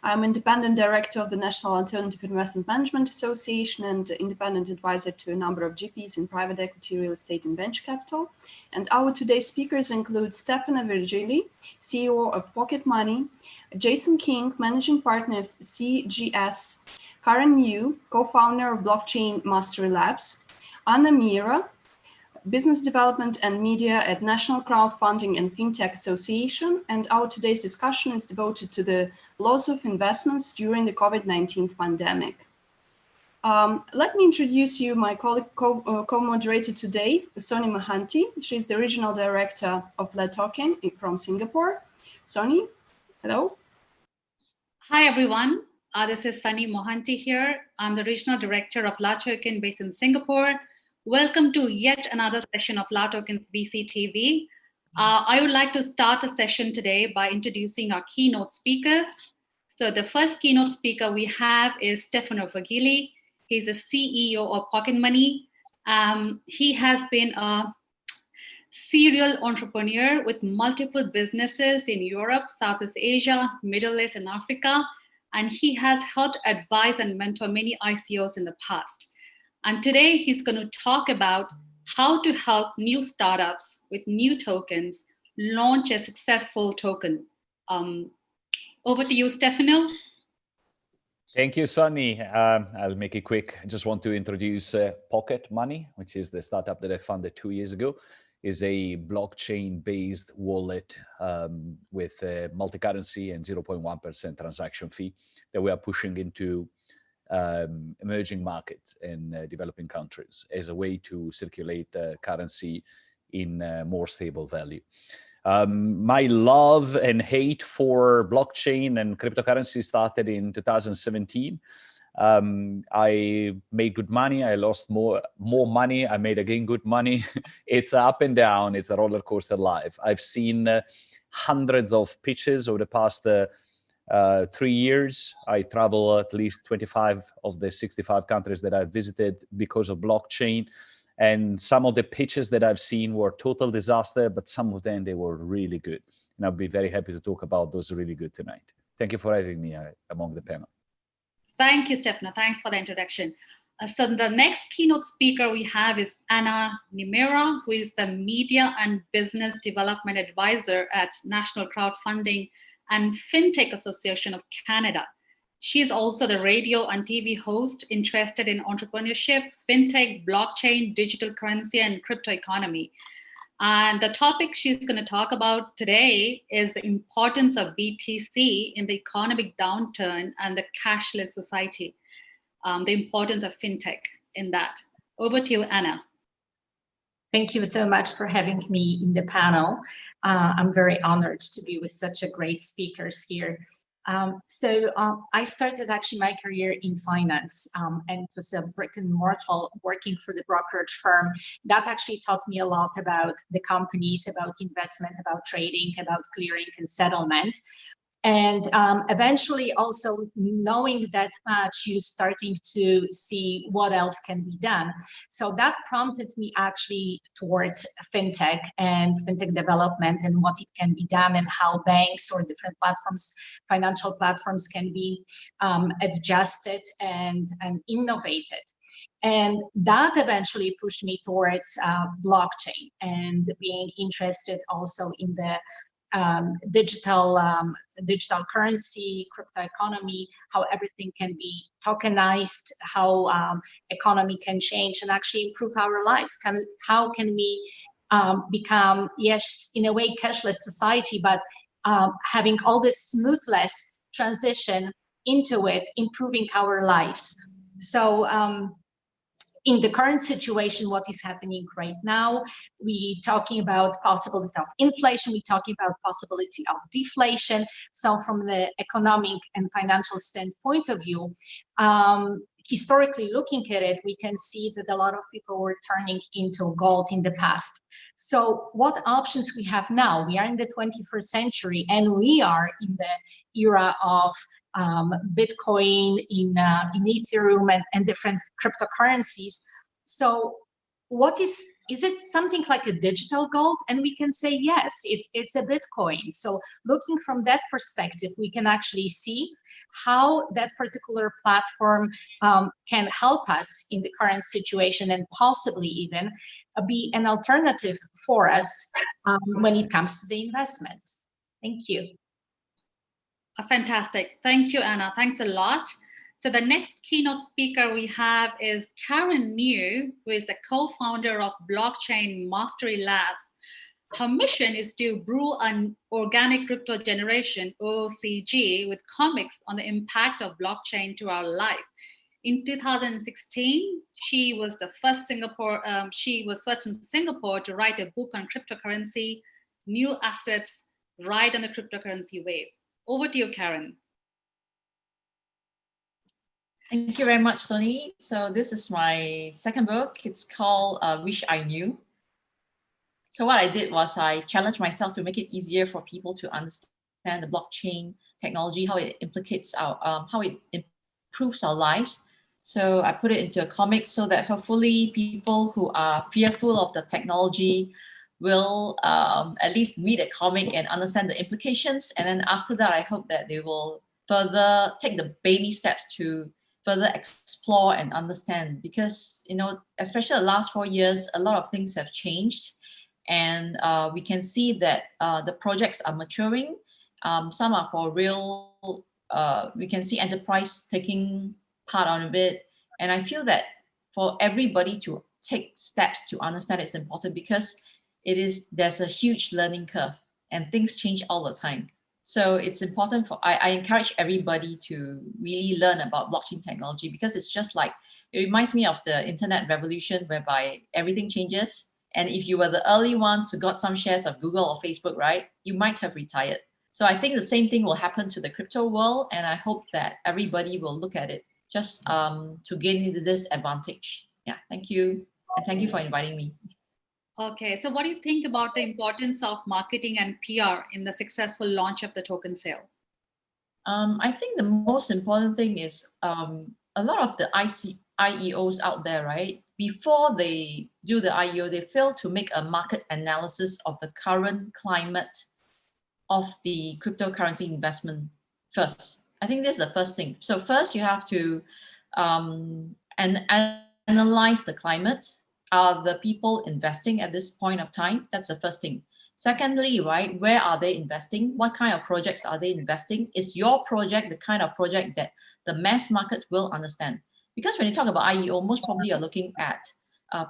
I'm independent director of the National Alternative Investment Management Association and independent advisor to a number of GPs in private equity, real estate, and venture capital. And our today's speakers include Stefano Virgilli, CEO of Pocket Money, Jason King, managing partner of CGS, Karen Yu, co-founder of Blockchain Mastery Labs, Niemira, Business Development and Media at National Crowdfunding and FinTech Association, and our today's discussion is devoted to the loss of investments during the COVID-19 pandemic. Let me introduce you my colleague, co-moderator today, Sonny Mohanty. She's the Regional Director of Latoken from Singapore. Sonny, hello. Hi, everyone. This is Sonny Mohanty here. I'm the Regional Director of Latoken based in Singapore. Welcome to yet another session of Latoken's VCTV. I would like to start the session today by introducing our keynote speaker. So the first keynote speaker we have is Stefano Virgilli. He's a CEO of Pocket Money. He has been a serial entrepreneur with multiple businesses in Europe, Southeast Asia, Middle East, and Africa. And he has helped advise and mentor many ICOs in the past. And today he's going to talk about how to help new startups with new tokens launch a successful token. Over to you, Stefano. Thank you, Sonny. I'll make it quick. I just want to introduce Pocket Money, which is the startup that I founded 2 years ago. Is a blockchain-based wallet with a multi-currency and 0.1% transaction fee that we are pushing into emerging markets in developing countries as a way to circulate currency in more stable value. My love and hate for blockchain and cryptocurrency started in 2017. I made good money. I lost more money. I made again good money. It's up and down. It's a roller coaster life. I've seen hundreds of pitches over the past 3 years. I travel at least 25 of the 65 countries that I've visited because of blockchain. And some of the pitches that I've seen were total disaster, but some of them, they were really good. And I'll be very happy to talk about those really good tonight. Thank you for having me among the panel. Thank you, Stefano. Thanks for the introduction. So the next keynote speaker we have is Niemira, who is the Media and Business Development Advisor at National Crowdfunding and FinTech Association of Canada. She is also the radio and TV host interested in entrepreneurship, FinTech, blockchain, digital currency, and crypto economy. And the topic she's going to talk about today is the importance of BTC in the economic downturn and the cashless society, the importance of FinTech in that. Over to you, Anna. Thank you so much for having me in the panel. I'm very honored to be with such a great speakers here. I started actually my career in finance, and it was a brick and mortar working for the brokerage firm. That actually taught me a lot about the companies, about investment, about trading, about clearing and settlement. And eventually also knowing that much, you're starting to see what else can be done. So that prompted me actually towards FinTech and FinTech development and what it can be done and how banks or different platforms, financial platforms can be adjusted and innovated. And that eventually pushed me towards blockchain and being interested also in the digital currency, crypto economy, how everything can be tokenized, how economy can change and actually improve our lives. How can we become, yes, in a way, cashless society, but having all this smoothless transition into it, improving our lives. So in the current situation, what is happening right now, we talking about possibility of inflation, we talking about possibility of deflation. So from the economic and financial standpoint of view, historically looking at it, we can see that a lot of people were turning into gold in the past. So what options we have now? We are in the 21st century and we are in the era of Bitcoin, in Ethereum and different cryptocurrencies. So what is it something like a digital gold? And we can say, yes, it's a Bitcoin. So looking from that perspective, we can actually see how that particular platform can help us in the current situation and possibly even be an alternative for us when it comes to the investment. Thank you. Fantastic. Thank you, Anna. Thanks a lot. So the next keynote speaker we have is Karen New, who is the co-founder of Blockchain Mastery Labs. Her mission is to brew an organic crypto generation, OCG, with comics on the impact of blockchain to our life. In 2016, she was first in Singapore to write a book on cryptocurrency, new assets, ride on the cryptocurrency wave. Over to you, Karen. Thank you very much, Sony. So this is my second book. It's called Wish I Knew. So what I did was I challenged myself to make it easier for people to understand the blockchain technology, how it implicates how it improves our lives. So I put it into a comic so that hopefully people who are fearful of the technology will at least read a comic and understand the implications. And then after that, I hope that they will further take the baby steps to further explore and understand, because, you know, especially the last 4 years, a lot of things have changed. And we can see that the projects are maturing. Some are for real. We can see enterprise taking part on a bit. And I feel that for everybody to take steps to understand it's important, because there's a huge learning curve and things change all the time. So it's important I encourage everybody to really learn about blockchain technology, because it's just like, it reminds me of the internet revolution, whereby everything changes. And if you were the early ones who got some shares of Google or Facebook, right, you might have retired. So I think the same thing will happen to the crypto world. And I hope that everybody will look at it just to gain this advantage. Yeah, thank you. And thank you for inviting me. Okay, so what do you think about the importance of marketing and PR in the successful launch of the token sale? I think the most important thing is a lot of the IEOs out there, right? Before they do the IEO, they fail to make a market analysis of the current climate of the cryptocurrency investment first. I think this is the first thing. So first you have to analyze the climate. Are the people investing at this point of time? That's the first thing. Secondly, right, where are they investing? What kind of projects are they investing? Is your project the kind of project that the mass market will understand? Because when you talk about IEO, most probably you're looking at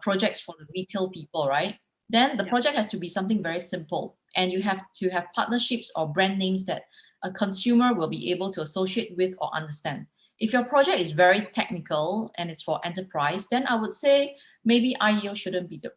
projects for the retail people, right? Then the project has to be something very simple, and you have to have partnerships or brand names that a consumer will be able to associate with or understand. If your project is very technical and it's for enterprise, then I would say maybe IEO shouldn't be the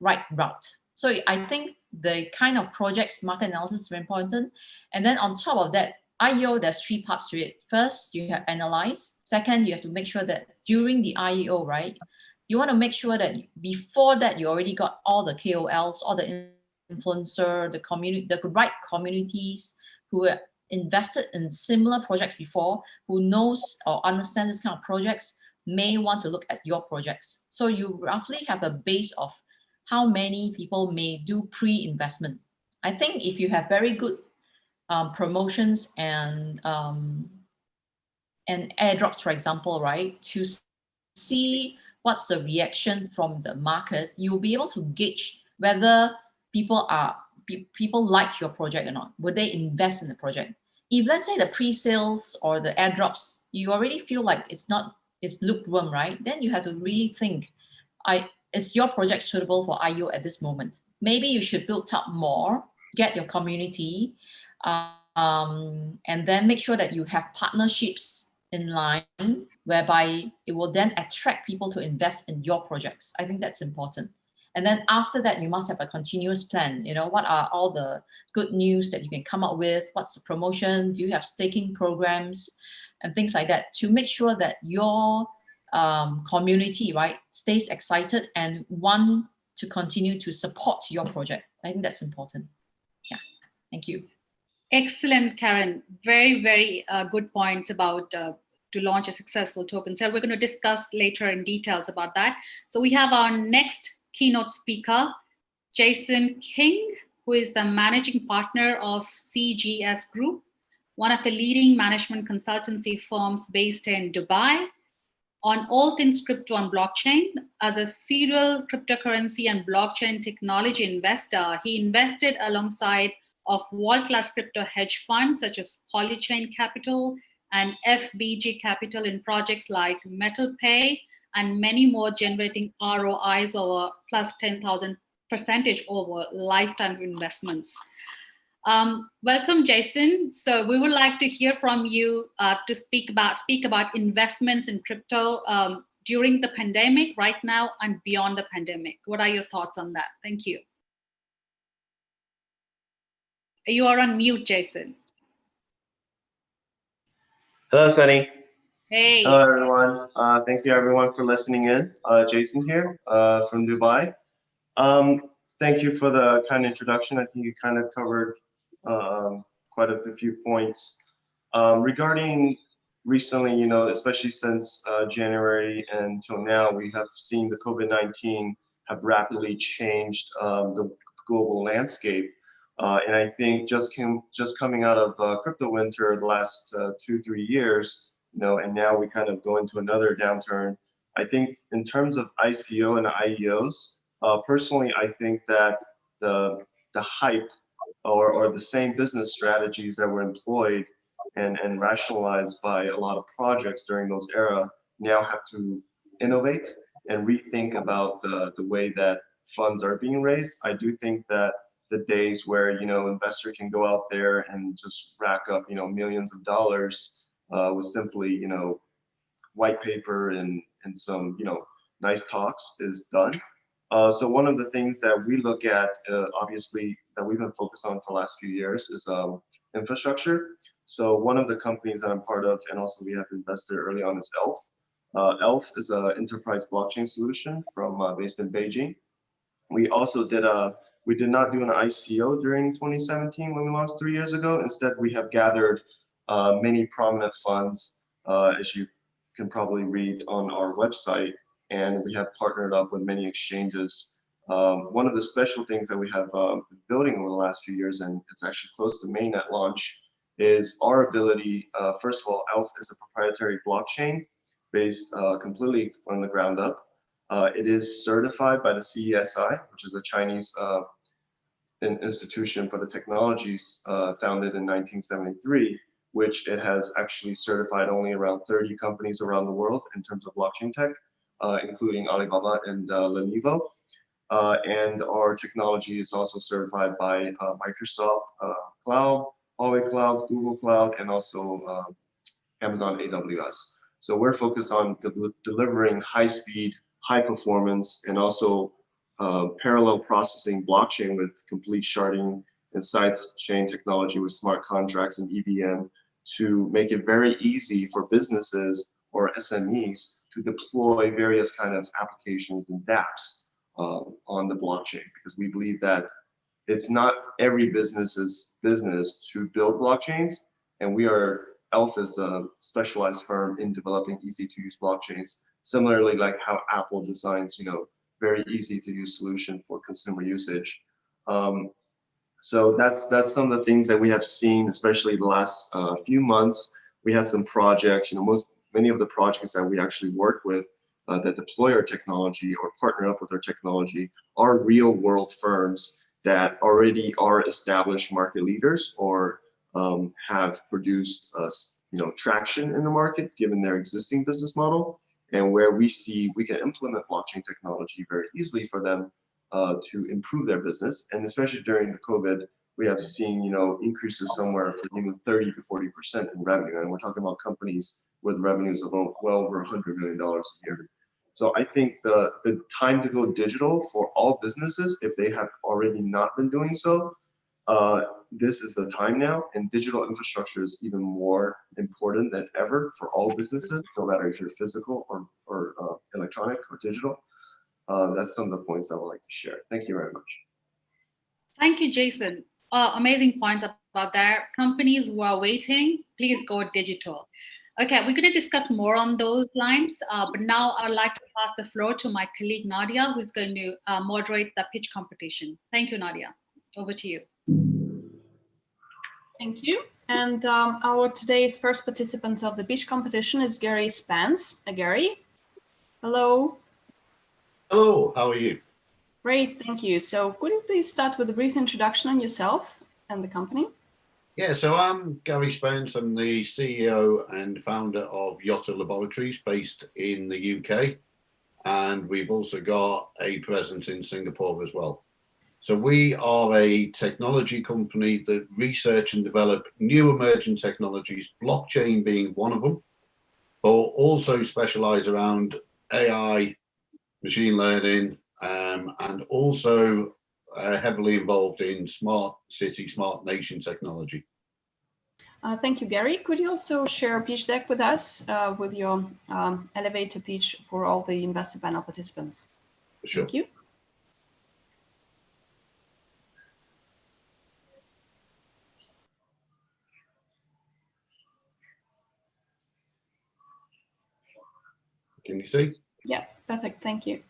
right route. So I think the kind of projects market analysis is very important. And then on top of that, IEO, there's 3 parts to it. First, you have analyze. Second, you have to make sure that during the IEO, right, you want to make sure that before that, you already got all the KOLs, all the influencer, the community, the right communities who are invested in similar projects before, who knows or understand this kind of projects, may want to look at your projects. So you roughly have a base of how many people may do pre-investment. I think if you have very good promotions and airdrops, for example, right, to see what's the reaction from the market, you'll be able to gauge whether people like your project or not. Would they invest in the project? If let's say the pre-sales or the airdrops, you already feel like it's lukewarm, right? Then you have to really think, is your project suitable for IEO at this moment? Maybe you should build up more, get your community, and then make sure that you have partnerships in line, whereby it will then attract people to invest in your projects. I think that's important. And then after that, you must have a continuous plan. You know, what are all the good news that you can come up with? What's the promotion? Do you have staking programs and things like that, to make sure that your community, right, stays excited and want to continue to support your project? I think that's important. Yeah, thank you. Excellent, Karen. Very, very good points about to launch a successful token sale. We're going to discuss later in details about that. So we have our next keynote speaker, Jason King, who is the managing partner of CGS Group. one of the leading management consultancy firms based in Dubai, on all things crypto and blockchain. As a serial cryptocurrency and blockchain technology investor, he invested alongside of world-class crypto hedge funds such as Polychain Capital and FBG Capital in projects like Mobi Pay and many more, generating ROIs over plus 10,000% over lifetime investments. Welcome, Jason. So we would like to hear from you to speak about investments in crypto during the pandemic, right now, and beyond the pandemic. What are your thoughts on that? Thank you. You are on mute, Jason. Hello, Sunny. Hey. Hello, everyone. Thank you, everyone, for listening in. Jason here from Dubai. Thank you for the kind introduction. I think you kind of covered quite a few points. Regarding recently, you know, especially since January until now, we have seen the COVID-19 have rapidly changed the global landscape. And I think just coming out of crypto winter the last 2-3 years, you know, and now we kind of go into another downturn. I think in terms of ICO and IEOs, personally, I think that the hype or the same business strategies that were employed and rationalized by a lot of projects during those era now have to innovate and rethink about the way that funds are being raised. I do think that the days where, you know, investor can go out there and just rack up, you know, millions of dollars with simply, you know, white paper and some, you know, nice talks is done. So one of the things that we look at, obviously, that we've been focused on for the last few years is infrastructure. So one of the companies that I'm part of, and also we have invested early on, is ELF. ELF is an enterprise blockchain solution from based in Beijing. We also we did not do an ICO during 2017 when we launched 3 years ago. Instead, we have gathered many prominent funds, as you can probably read on our website, and we have partnered up with many exchanges. One of the special things that we have been building over the last few years, and it's actually close to mainnet launch, is our ability, first of all, ELF is a proprietary blockchain based completely from the ground up. It is certified by the CESI, which is a Chinese institution for the technologies founded in 1973, which it has actually certified only around 30 companies around the world in terms of blockchain tech, including Alibaba and Lenovo. And our technology is also certified by Microsoft Cloud, Huawei Cloud, Google Cloud, and also Amazon AWS. So we're focused on delivering high-speed, high-performance, and also parallel processing blockchain with complete sharding and sidechain technology with smart contracts and EVM to make it very easy for businesses or SMEs to deploy various kind of applications and dApps on the blockchain, because we believe that it's not every business's business to build blockchains, and ELF is a specialized firm in developing easy-to-use blockchains. Similarly, like how Apple designs, you know, very easy-to-use solution for consumer usage. So that's some of the things that we have seen, especially the last few months. We had some projects, you know, many of the projects that we actually work with that deploy our technology or partner up with our technology are real-world firms that already are established market leaders or have produced you know, traction in the market given their existing business model, and where we see we can implement blockchain technology very easily for them to improve their business. And especially during the COVID, we have seen, you know, increases somewhere from even 30 to 40% in revenue, and we're talking about companies with revenues of well over $100 million a year. So I think the time to go digital for all businesses, if they have already not been doing so, this is the time now, and digital infrastructure is even more important than ever for all businesses, no matter if you're physical or electronic or digital. That's some of the points I would like to share. Thank you very much. Thank you, Jason. Amazing points about that. Companies who are waiting, please go digital. Okay, we're going to discuss more on those lines, but now I'd like to pass the floor to my colleague Nadia, who's going to moderate the pitch competition. Thank you, Nadia. Over to you. Thank you. And our today's first participant of the pitch competition is Gary Spence. Gary, hello. Hello, how are you? Great, thank you. So could you please start with a brief introduction on yourself and the company? Yeah, so I'm Gary Spence. I'm the CEO and founder of Yatta Laboratories based in the UK. And we've also got a presence in Singapore as well. So we are a technology company that research and develop new emerging technologies, blockchain being one of them, but also specialize around AI, machine learning, and also heavily involved in smart city, smart nation technology. Thank you, Gary. Could you also share a pitch deck with us with your elevator pitch for all the investor panel participants? Sure. Thank you. Can you see? Yeah, perfect. Thank you.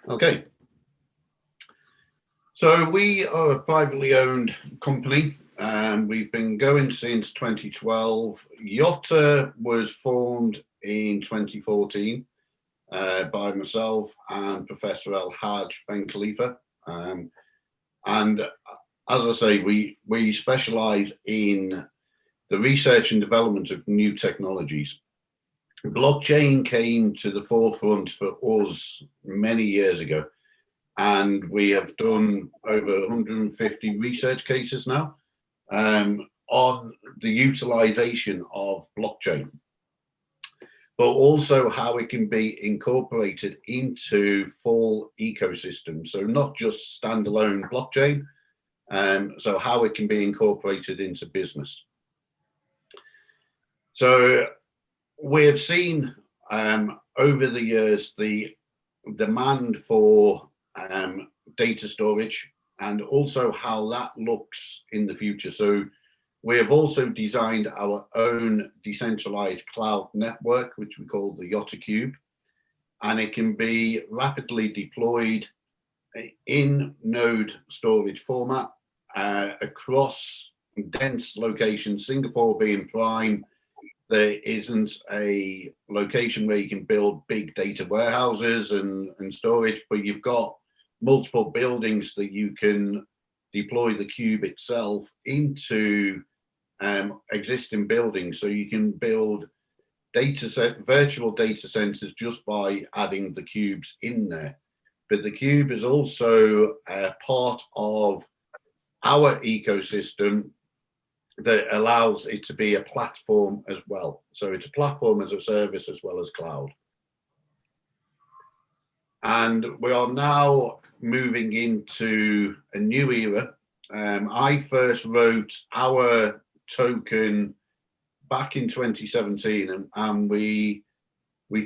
Okay. So we are a privately owned company. We've been going since 2012. Yatta was formed in 2014 by myself and Professor El Haj Ben Khalifa. And as I say, we specialize in the research and development of new technologies. Blockchain came to the forefront for us many years ago, and we have done over 150 research cases now on the utilization of blockchain, but also how it can be incorporated into full ecosystems. So not just standalone blockchain, so how it can be incorporated into business. So we have seen over the years the demand for data storage and also how that looks in the future. So we have also designed our own decentralized cloud network, which we call the Yatta Cube, and it can be rapidly deployed in node storage format across dense locations, Singapore being prime. There isn't a location where you can build big data warehouses and storage, but you've got multiple buildings that you can deploy the cube itself into existing buildings. So you can build virtual data centers just by adding the cubes in there. But the cube is also part of our ecosystem that allows it to be a platform as well. So it's a platform as a service as well as cloud. And we are now moving into a new era. I first wrote our token back in 2017, and we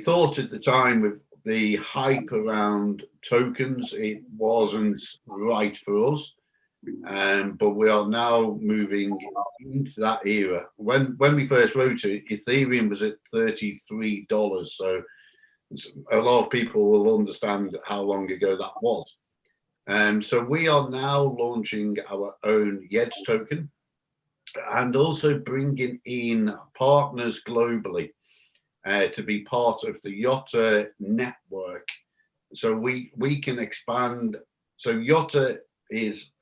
thought at the time with the hype around tokens, it wasn't right for us. But we are now moving into that era. When we first wrote it, Ethereum was at $33. So a lot of people will understand how long ago that was. So we are now launching our own YEDS token and also bringing in partners globally to be part of the Yatta network. So we can expand. So Yatta is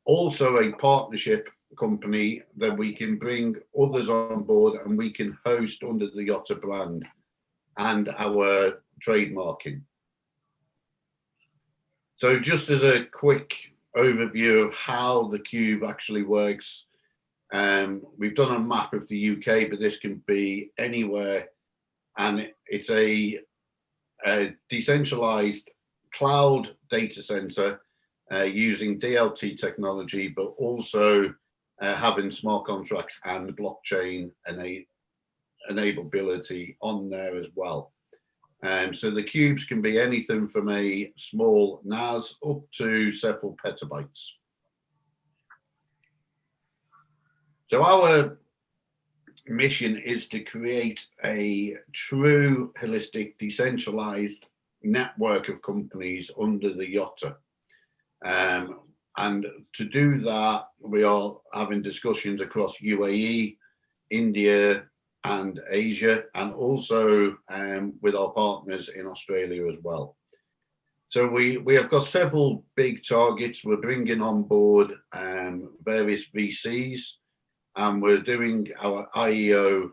also a partnership company that we can bring others on board, and we can host under the Yatta brand and our trademarking. So just as a quick overview of how the cube actually works, we've done a map of the UK, but this can be anywhere, and it's a decentralized cloud data center using DLT technology, but also having smart contracts and blockchain enableability on there as well. So the cubes can be anything from a small NAS up to several petabytes. So our mission is to create a true holistic decentralized network of companies under the Yatta. And to do that, we are having discussions across UAE, India, and Asia, and also with our partners in Australia as well. So we have got several big targets. We're bringing on board various VCs, and we're doing our IEO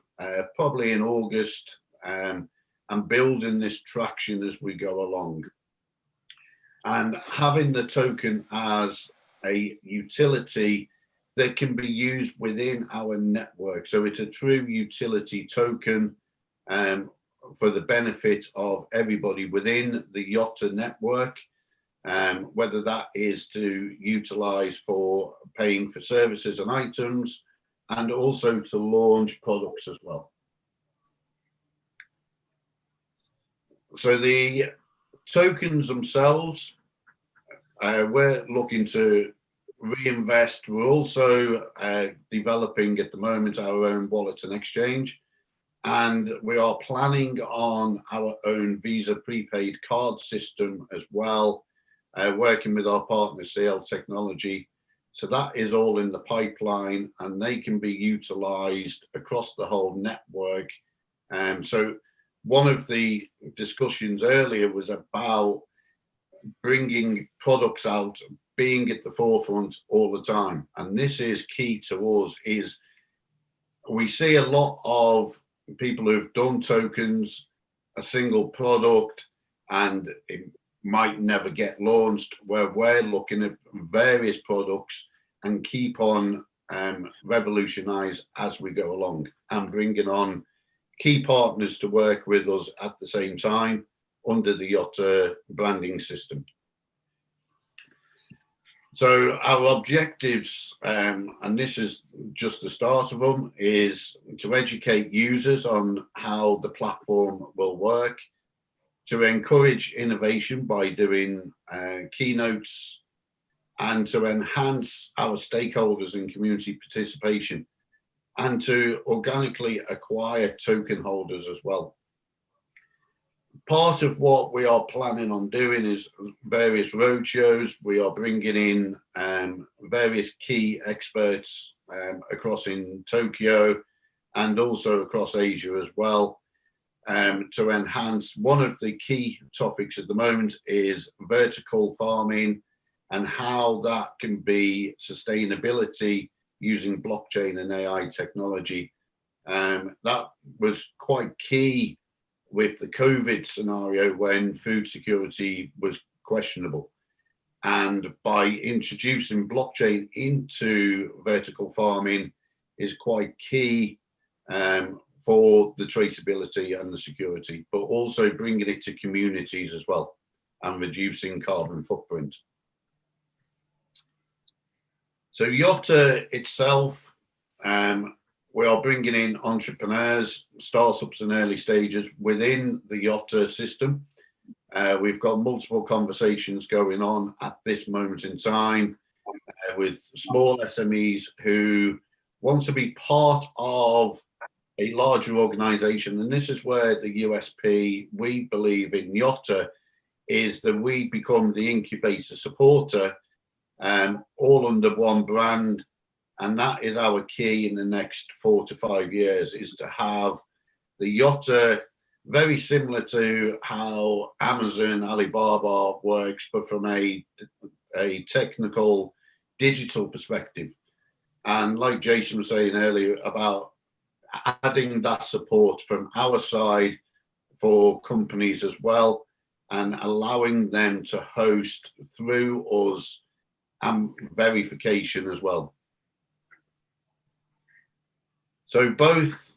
probably in August, and building this traction as we go along. And having the token as a utility that can be used within our network. So it's a true utility token for the benefit of everybody within the Yatta network, whether that is to utilize for paying for services and items, and also to launch products as well. So the tokens themselves, we're looking to reinvest. We're also developing at the moment our own wallet and exchange, and we are planning on our own Visa prepaid card system as well, working with our partner CL Technology. So that is all in the pipeline, and they can be utilized across the whole network. So one of the discussions earlier was about bringing products out, being at the forefront all the time. And this is key to us. Is we see a lot of people who've done tokens, a single product, and it might never get launched, where we're looking at various products and keep on revolutionize as we go along, and bringing on key partners to work with us at the same time under the Yatta branding system. So our objectives, and this is just the start of them, is to educate users on how the platform will work, to encourage innovation by doing keynotes, and to enhance our stakeholders and community participation, and to organically acquire token holders as well. Part of what we are planning on doing is various roadshows. We are bringing in various key experts across in Tokyo and also across Asia as well, to enhance. One of the key topics at the moment is vertical farming and how that can be sustainability using blockchain and AI technology. That was quite key with the COVID scenario when food security was questionable. And by introducing blockchain into vertical farming is quite key for the traceability and the security, but also bringing it to communities as well and reducing carbon footprint. So Yatta itself, we are bringing in entrepreneurs, startups in early stages within the Yatta system. We've got multiple conversations going on at this moment in time with small SMEs who want to be part of a larger organization. And this is where the USP, we believe in Yatta, is that we become the incubator supporter, all under one brand. And that is our key in the next 4 to 5 years, is to have the Yatta very similar to how Amazon, Alibaba works, but from a technical digital perspective. And like Jason was saying earlier about adding that support from our side for companies as well, and allowing them to host through us and verification as well. So both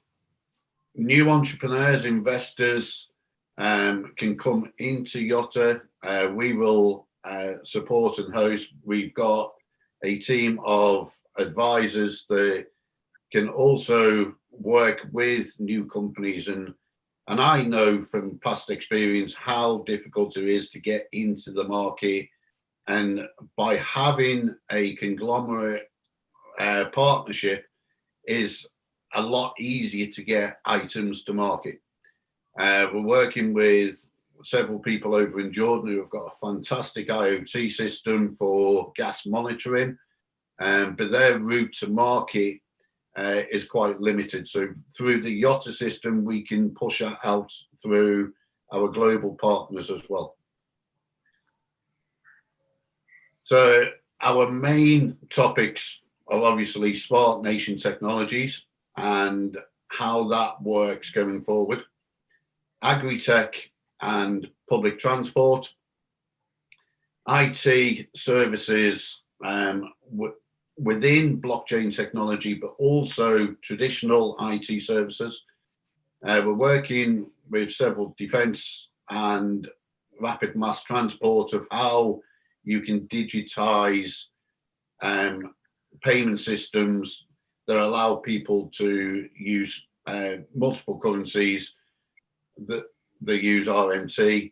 new entrepreneurs, investors can come into Yatta. We will support and host. We've got a team of advisors that can also work with new companies. And I know from past experience how difficult it is to get into the market. And by having a conglomerate partnership is a lot easier to get items to market. We're working with several people over in Jordan who have got a fantastic IoT system for gas monitoring, but their route to market is quite limited. So through the Yatta system, we can push that out through our global partners as well. So our main topics are obviously smart nation technologies and how that works going forward, agri-tech and public transport, IT services within blockchain technology, but also traditional IT services. We're working with several defense and rapid mass transport of how you can digitize payment systems that allow people to use multiple currencies that use RMT.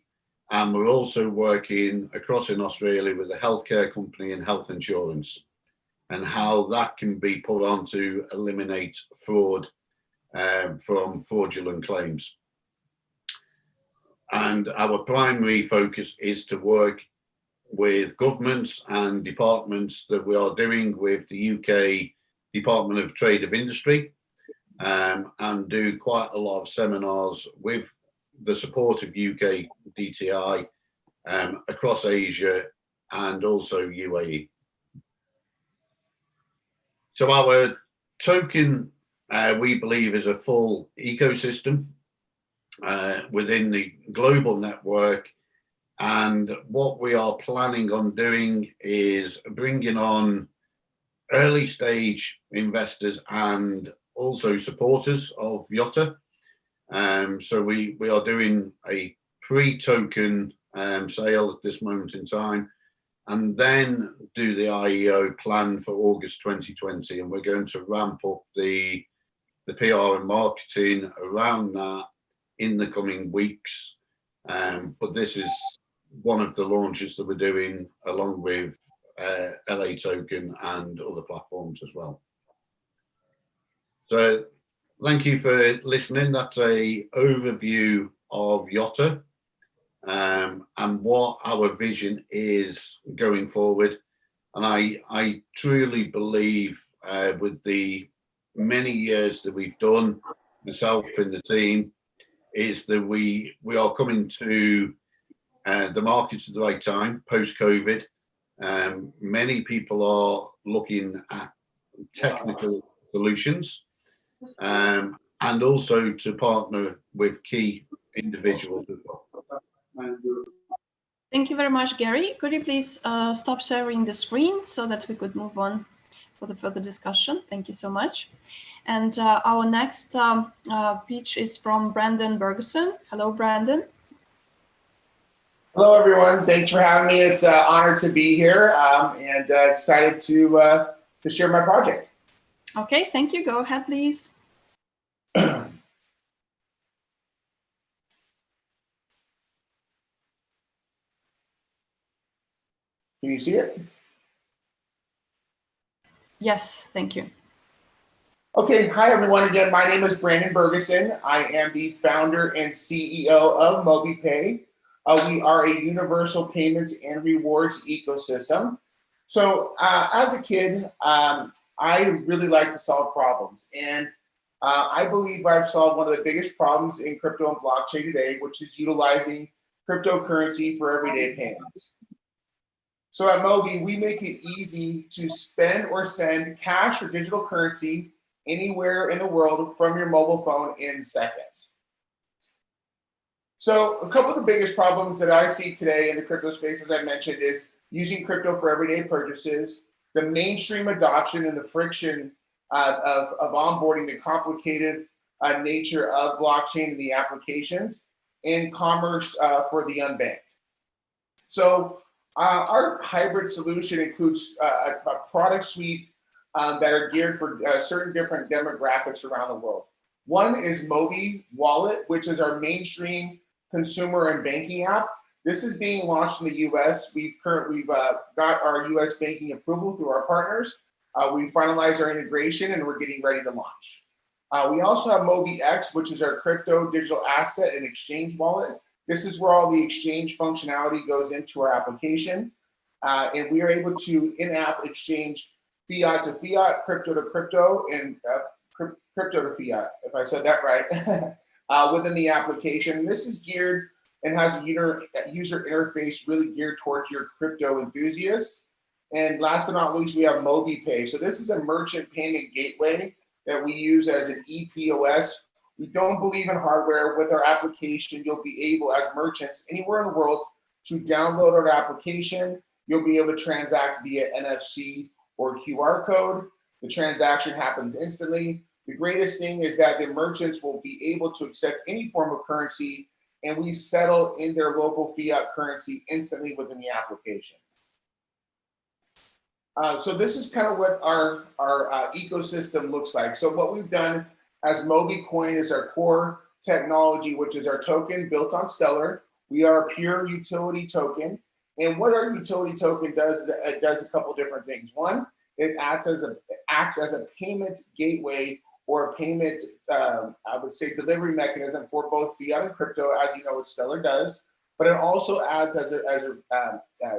And we're also working across in Australia with a healthcare company and health insurance, and how that can be put on to eliminate fraud from fraudulent claims. And our primary focus is to work with governments and departments that we are doing with the UK Department of Trade of Industry, and do quite a lot of seminars with the support of UK DTI across Asia and also UAE. So our token, we believe, is a full ecosystem within the global network. And what we are planning on doing is bringing on early stage investors and also supporters of Yatta. So we are doing a pre-token sale at this moment in time, and then do the IEO plan for August 2020. And we're going to ramp up the PR and marketing around that in the coming weeks. But this is one of the launches that we're doing along with LA Token and other platforms as well. So thank you for listening. That's a overview of Yatta and what our vision is going forward. And I truly believe with the many years that we've done, myself and the team, is that we are coming to the markets at the right time, post-COVID. Many people are looking at technical solutions and also to partner with key individuals as well. Thank you very much, Gary. Could you please stop sharing the screen so that we could move on for the further discussion? Thank you so much. And our next pitch is from Brandon Bergeson. Hello, Brandon. Hello, everyone. Thanks for having me. It's an honor to be here and excited to share my project. Okay, thank you. Go ahead, please. Can you see it? Yes, thank you. Okay, hi everyone. Again, my name is Brandon Bergeson. I am the founder and CEO of Mobi Pay. We are a universal payments and rewards ecosystem. So as a kid, I really like to solve problems. And I believe I've solved one of the biggest problems in crypto and blockchain today, which is utilizing cryptocurrency for everyday payments. So at Mobi, we make it easy to spend or send cash or digital currency anywhere in the world from your mobile phone in seconds. So a couple of the biggest problems that I see today in the crypto space, as I mentioned, is using crypto for everyday purchases, the mainstream adoption and the friction of onboarding, the complicated nature of blockchain and the applications, and commerce for the unbanked. So our hybrid solution includes a product suite that are geared for certain different demographics around the world. One is Mobi Wallet, which is our mainstream consumer and banking app. This is being launched in the US. We've got our US banking approval through our partners. We finalized our integration and we're getting ready to launch. We also have Mobi X, which is our crypto digital asset and exchange wallet. This is where all the exchange functionality goes into our application. And we are able to in-app exchange fiat to fiat, crypto to crypto, and crypto to fiat, if I said that right, within the application. This is geared and has a user interface really geared towards your crypto enthusiasts. And last but not least, we have Mobi Pay. So this is a merchant payment gateway that we use as an ePOS. We don't believe in hardware. With our application, you'll be able, as merchants anywhere in the world, to download our application. You'll be able to transact via NFC or QR code. The transaction happens instantly. The greatest thing is that the merchants will be able to accept any form of currency, and we settle in their local fiat currency instantly within the application. So this is kind of what our ecosystem looks like. So what we've done as Mobi Coin is our core technology, which is our token built on Stellar. We are a pure utility token. And what our utility token does is it does a couple different things. One, it acts as a payment gateway or a payment, I would say, delivery mechanism for both fiat and crypto, as you know what Stellar does. But it also adds as a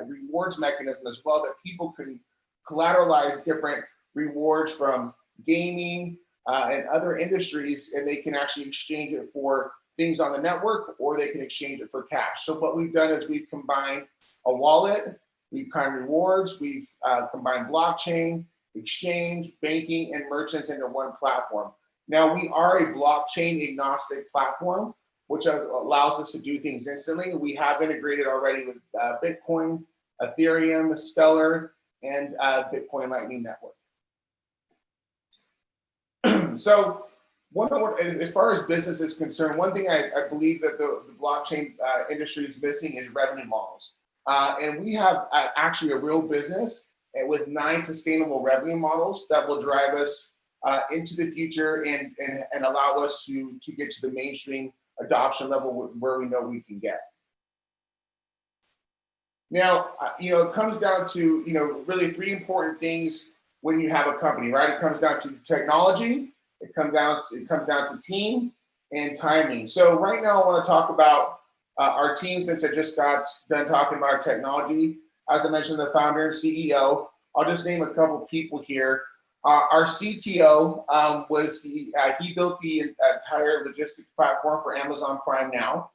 rewards mechanism as well, that people can collateralize different rewards from gaming and other industries, and they can actually exchange it for things on the network, or they can exchange it for cash. So what we've done is we've combined a wallet, we've combined rewards, we've combined blockchain, exchange, banking, and merchants into one platform. Now, we are a blockchain agnostic platform, which allows us to do things instantly. We have integrated already with Bitcoin, Ethereum, Stellar, and Bitcoin Lightning Network. So as far as business is concerned, one thing I believe that the blockchain industry is missing is revenue models. And we have actually a real business with 9 sustainable revenue models that will drive us into the future and allow us to get to the mainstream adoption level where we know we can get. Now, it comes down to, really 3 important things when you have a company, right? It comes down to technology, it comes down to team, and timing. So right now I want to talk about our team, since I just got done talking about our technology. As I mentioned, the founder and CEO. I'll just name a couple people here. Our CTO he built the entire logistics platform for Amazon Prime Now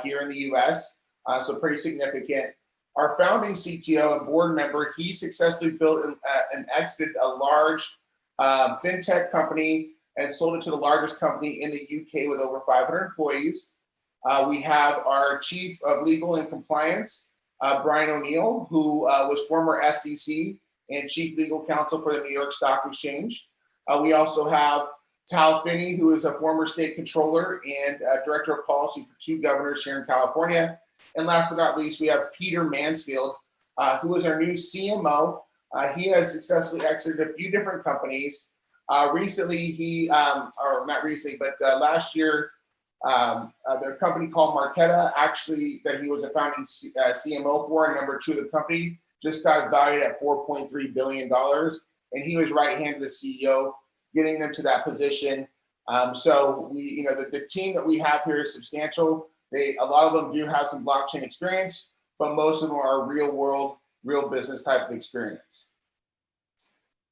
here in the US, so pretty significant. Our founding CTO and board member, he successfully built and exited a large FinTech company and sold it to the largest company in the UK with over 500 employees. We have our Chief of Legal and Compliance, Brian O'Neill, who was former SEC and Chief Legal Counsel for the New York Stock Exchange. We also have Tal Finney, who is a former state controller and Director of Policy for 2 governors here in California. And last but not least, we have Peter Mansfield, who is our new CMO. He has successfully exited a few different companies. Recently, last year, the company called Marqeta, actually, that he was a founding CMO for, and number 2 of the company, just got valued at $4.3 billion. And he was right hand to the CEO, getting them to that position. So we, the team that we have here is substantial. A lot of them do have some blockchain experience, but most of them are real world, real business type of experience.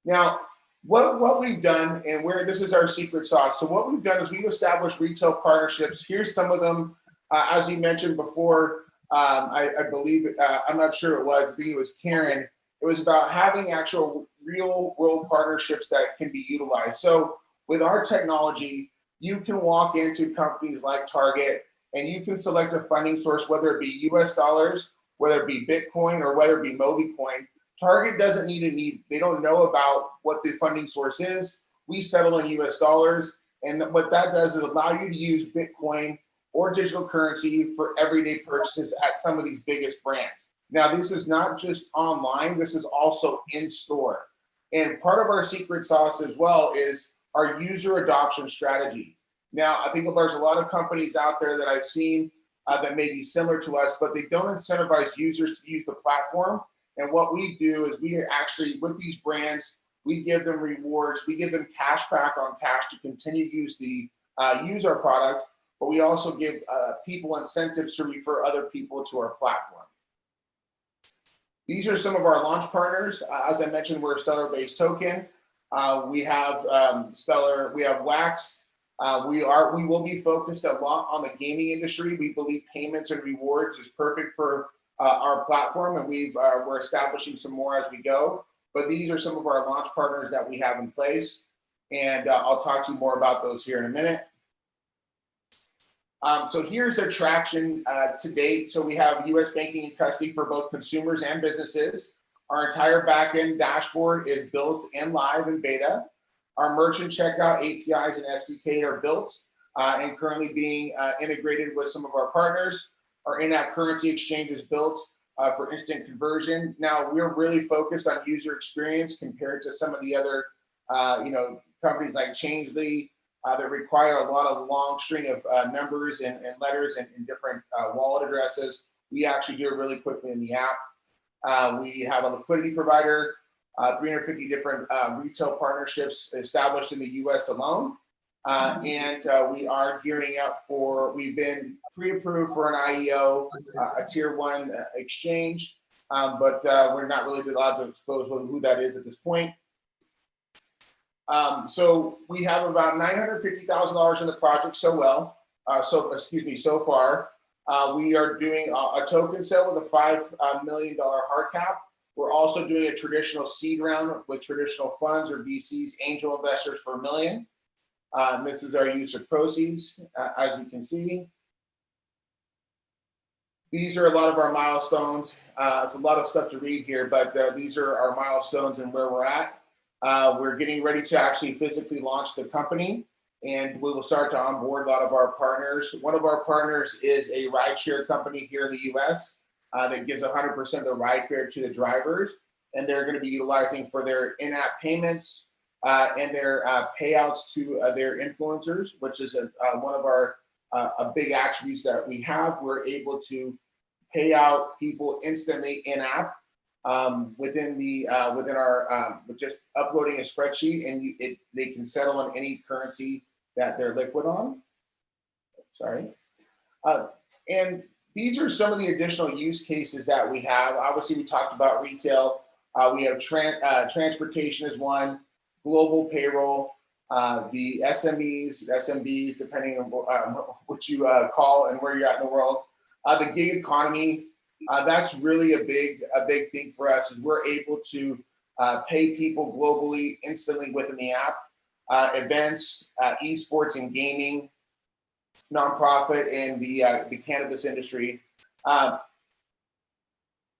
Now, what we've done, and this is our secret sauce. So what we've done is we've established retail partnerships. Here's some of them. As you mentioned before, I believe, I'm not sure it was, I think it was Karen. It was about having actual real world partnerships that can be utilized. So with our technology, you can walk into companies like Target and you can select a funding source, whether it be US dollars, whether it be Bitcoin, or whether it be Mobi Coin. Target doesn't they don't know about what the funding source is. We settle in US dollars. And what that does is allow you to use Bitcoin or digital currency for everyday purchases at some of these biggest brands. Now, this is not just online, this is also in store. And part of our secret sauce as well is our user adoption strategy. Now, I think there's a lot of companies out there that I've seen that may be similar to us, but they don't incentivize users to use the platform. And what we do is we actually, with these brands, we give them rewards, we give them cash back on cash to continue to use our product, but we also give people incentives to refer other people to our platform. These are some of our launch partners. As I mentioned, we're a Stellar-based token. We have Stellar, we have Wax. We will be focused a lot on the gaming industry. We believe payments and rewards is perfect for our platform, and we're establishing some more as we go. But these are some of our launch partners that we have in place, and I'll talk to you more about those here in a minute. So here's our traction to date. So we have U.S. banking and custody for both consumers and businesses. Our entire backend dashboard is built and live in beta. Our merchant checkout APIs and SDK are built and currently being integrated with some of our partners. Our in-app currency exchange is built for instant conversion. Now we're really focused on user experience compared to some of the other, companies like Changely that require a lot of long string of numbers and letters and different wallet addresses. We actually do it really quickly in the app. We have a liquidity provider, 350 different retail partnerships established in the US alone. And we are gearing up we've been pre-approved for an IEO, a tier 1 exchange, but we're not really allowed to expose who that is at this point. So we have about $950,000 in the project so far. We are doing a token sale with a $5 million hard cap. We're also doing a traditional seed round with traditional funds or VCs, angel investors for $1 million. This is our use of proceeds, as you can see. These are a lot of our milestones. It's a lot of stuff to read here, but these are our milestones and where we're at. We're getting ready to actually physically launch the company, and we will start to onboard a lot of our partners. One of our partners is a rideshare company here in the US that gives 100% of the ride fare to the drivers, and they're going to be utilizing for their in-app payments and their payouts to their influencers, which is one of our big attributes that we have. We're able to pay out people instantly in-app within our with just uploading a spreadsheet, and they can settle on any currency that they're liquid on. Sorry. And these are some of the additional use cases that we have. Obviously, we talked about retail. We have transportation as one, global payroll, the SMBs, depending on what you call and where you're at in the world. The gig economy, that's really a big thing for us, is we're able to pay people globally instantly within the app. Events, esports and gaming, nonprofit, and the cannabis industry.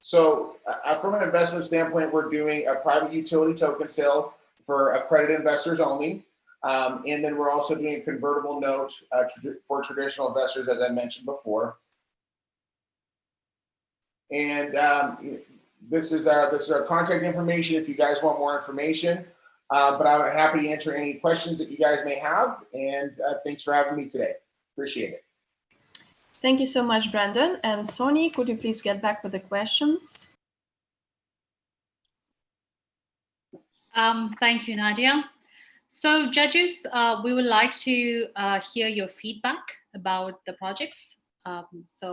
So from an investment standpoint, we're doing a private utility token sale for accredited investors only. And then we're also doing a convertible note for traditional investors, as I mentioned before. And this is our contact information if you guys want more information. But I'm happy to answer any questions that you guys may have. And thanks for having me today. Appreciate it. Thank you so much, Brandon. And Sony, could you please get back with the questions? Thank you, Nadia. So judges, we would like to hear your feedback about the projects. So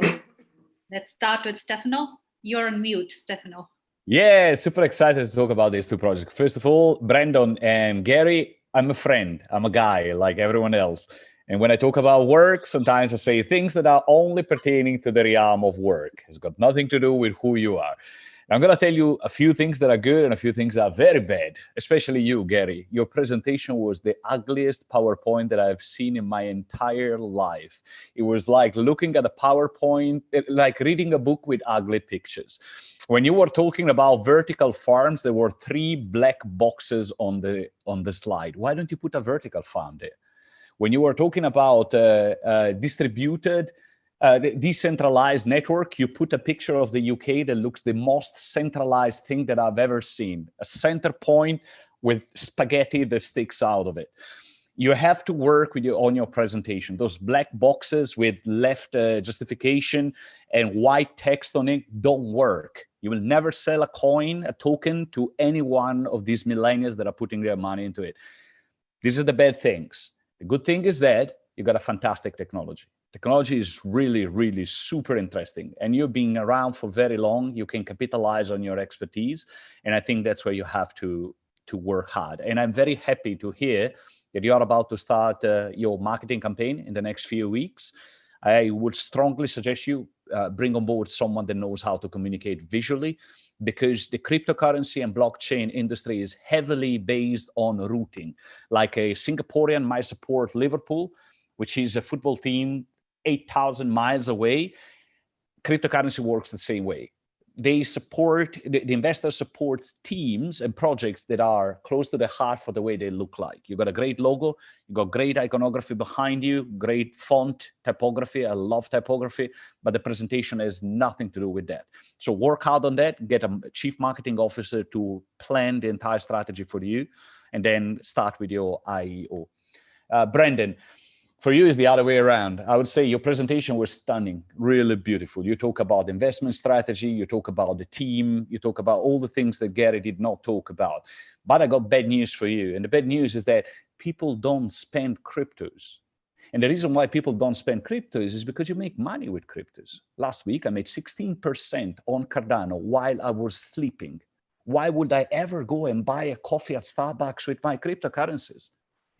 let's start with Stefano. You're on mute, Stefano. Yeah, super excited to talk about these two projects. First of all, Brandon and Gary, I'm a friend. I'm a guy like everyone else. And when I talk about work, sometimes I say things that are only pertaining to the realm of work. It's got nothing to do with who you are. I'm going to tell you a few things that are good and a few things that are very bad, especially you, Gary. Your presentation was the ugliest PowerPoint that I've seen in my entire life. It was like looking at a PowerPoint, like reading a book with ugly pictures. When you were talking about vertical farms, there were 3 black boxes on the slide. Why don't you put a vertical farm there? When you were talking about distributed, decentralized network, you put a picture of the UK that looks the most centralized thing that I've ever seen. A center point with spaghetti that sticks out of it. You have to work with on your presentation. Those black boxes with left justification and white text on it don't work. You will never sell a coin, a token to any one of these millennials that are putting their money into it. These are the bad things. The good thing is that you got a fantastic technology. Technology is really, really super interesting. And you've been around for very long. You can capitalize on your expertise. And I think that's where you have to work hard. And I'm very happy to hear that you are about to start your marketing campaign in the next few weeks. I would strongly suggest you bring on board someone that knows how to communicate visually, because the cryptocurrency and blockchain industry is heavily based on routing. Like a Singaporean might support Liverpool, which is a football team 8,000 miles away. Cryptocurrency works the same way. They support, the investor supports teams and projects that are close to the heart for the way they look like. You've got a great logo, you've got great iconography behind you, great font, typography. I love typography, but the presentation has nothing to do with that. So work hard on that, get a chief marketing officer to plan the entire strategy for you, and then start with your IEO. Brendan, for you is the other way around. I would say your presentation was stunning, really beautiful. You talk about investment strategy, you talk about the team, you talk about all the things that Gary did not talk about. But I got bad news for you. And the bad news is that people don't spend cryptos. And the reason why people don't spend cryptos is because you make money with cryptos. Last week, I made 16% on Cardano while I was sleeping. Why would I ever go and buy a coffee at Starbucks with my cryptocurrencies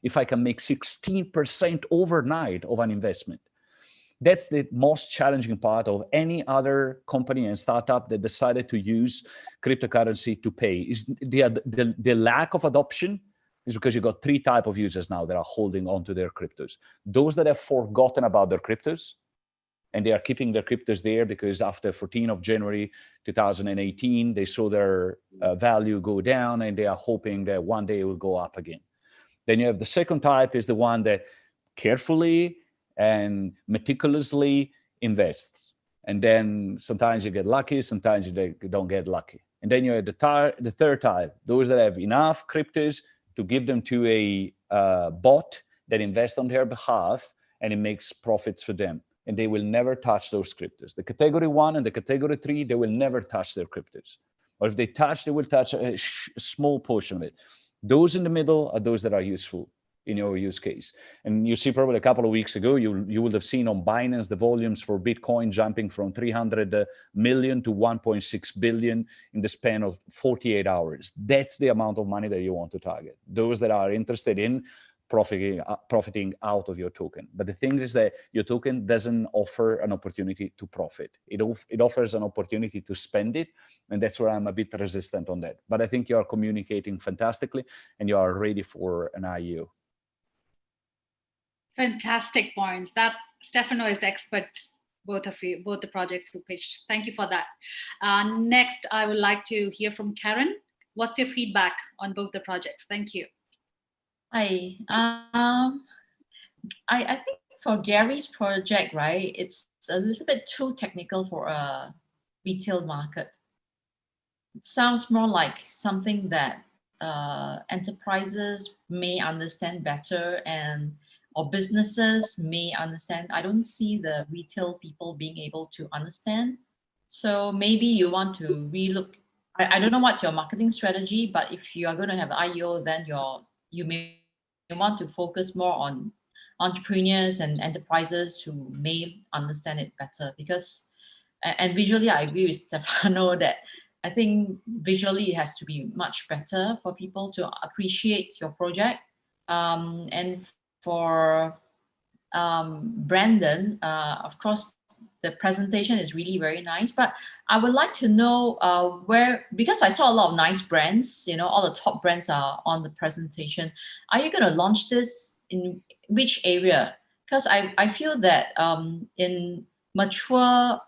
if I can make 16% overnight of an investment? That's the most challenging part of any other company and startup that decided to use cryptocurrency to pay. Is the lack of adoption is because you got three types of users now that are holding on to their cryptos. Those that have forgotten about their cryptos, and they are keeping their cryptos there because after 14th of January 2018, they saw their value go down, and they are hoping that one day it will go up again. Then you have the second type, is the one that carefully and meticulously invests. And then sometimes you get lucky, sometimes you don't get lucky. And then you have the third type, those that have enough cryptos to give them to a bot that invests on their behalf, and it makes profits for them. And they will never touch those cryptos. The category 1 and the category 3, they will never touch their cryptos. Or if they touch, they will touch a small portion of it. Those in the middle are those that are useful in your use case. And you see probably a couple of weeks ago, you would have seen on Binance the volumes for Bitcoin jumping from 300 million to 1.6 billion in the span of 48 hours. That's the amount of money that you want to target. Those that are interested in profiting out of your token. But the thing is that your token doesn't offer an opportunity to profit. It offers an opportunity to spend it. And that's where I'm a bit resistant on that. But I think you are communicating fantastically and you are ready for an IEO. Fantastic points. That Stefano is the expert, both of you, both the projects you pitched. Thank you for that. Next, I would like to hear from Karen. What's your feedback on both the projects? Thank you. Hi. I think for Gary's project, right, it's a little bit too technical for a retail market. It sounds more like something that enterprises may understand better or businesses may understand. I don't see the retail people being able to understand. So maybe you want to relook. I don't know what's your marketing strategy, but if you are going to have IEO, then you may want to focus more on entrepreneurs and enterprises who may understand it better. Because, and visually, I agree with Stefano that I think visually it has to be much better for people to appreciate your project. And for Brandon, of course, the presentation is really very nice, but I would like to know because I saw a lot of nice brands, all the top brands are on the presentation. Are you going to launch this in which area? Because I feel that in mature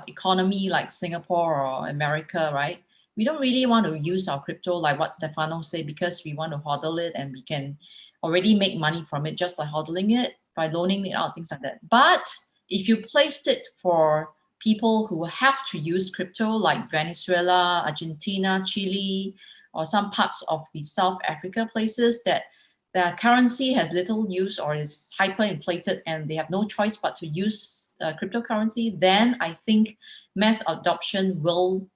economy like Singapore or America, right? We don't really want to use our crypto like what Stefano said, because we want to hodl it and we can already make money from it just by hodling it, by loaning it out, things like that. But if you placed it for people who have to use crypto like Venezuela, Argentina, Chile, or some parts of the South Africa places that the currency has little use or is hyperinflated and they have no choice but to use cryptocurrency, then I think mass adoption will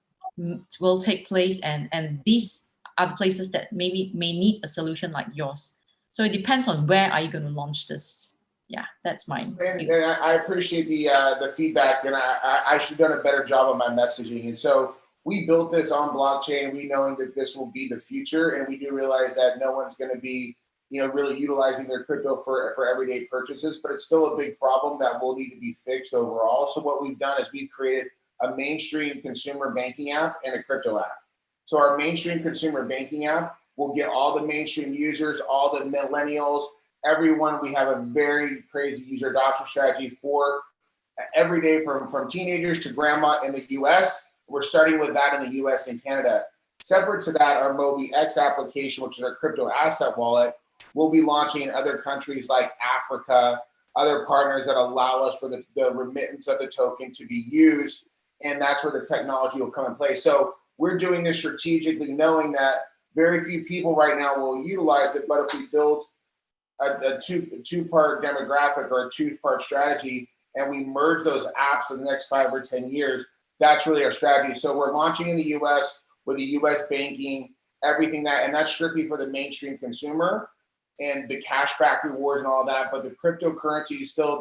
take place, and these are the places that maybe may need a solution like yours. So it depends on where are you going to launch this. Yeah, that's my. And I appreciate the feedback, and I should have done a better job on my messaging. And so we built this on blockchain, we knowing that this will be the future, and we do realize that no one's going to be, really utilizing their crypto for everyday purchases, but it's still a big problem that will need to be fixed overall. So what we've done is we've created a mainstream consumer banking app and a crypto app. So our mainstream consumer banking app will get all the mainstream users, all the millennials, everyone. We have a very crazy user adoption strategy for every day from teenagers to grandma in the US. We're starting with that in the US and Canada. Separate to that, our Mobi X application, which is our crypto asset wallet, will be launching in other countries like Africa, other partners that allow us for the remittance of the token to be used. And that's where the technology will come in place. So we're doing this strategically, knowing that very few people right now will utilize it, but if we build a two-part demographic or a two-part strategy, and we merge those apps in the next 5 or 10 years, that's really our strategy. So we're launching in the US with the US banking, everything and that's strictly for the mainstream consumer and the cashback rewards and all that. But the cryptocurrency is still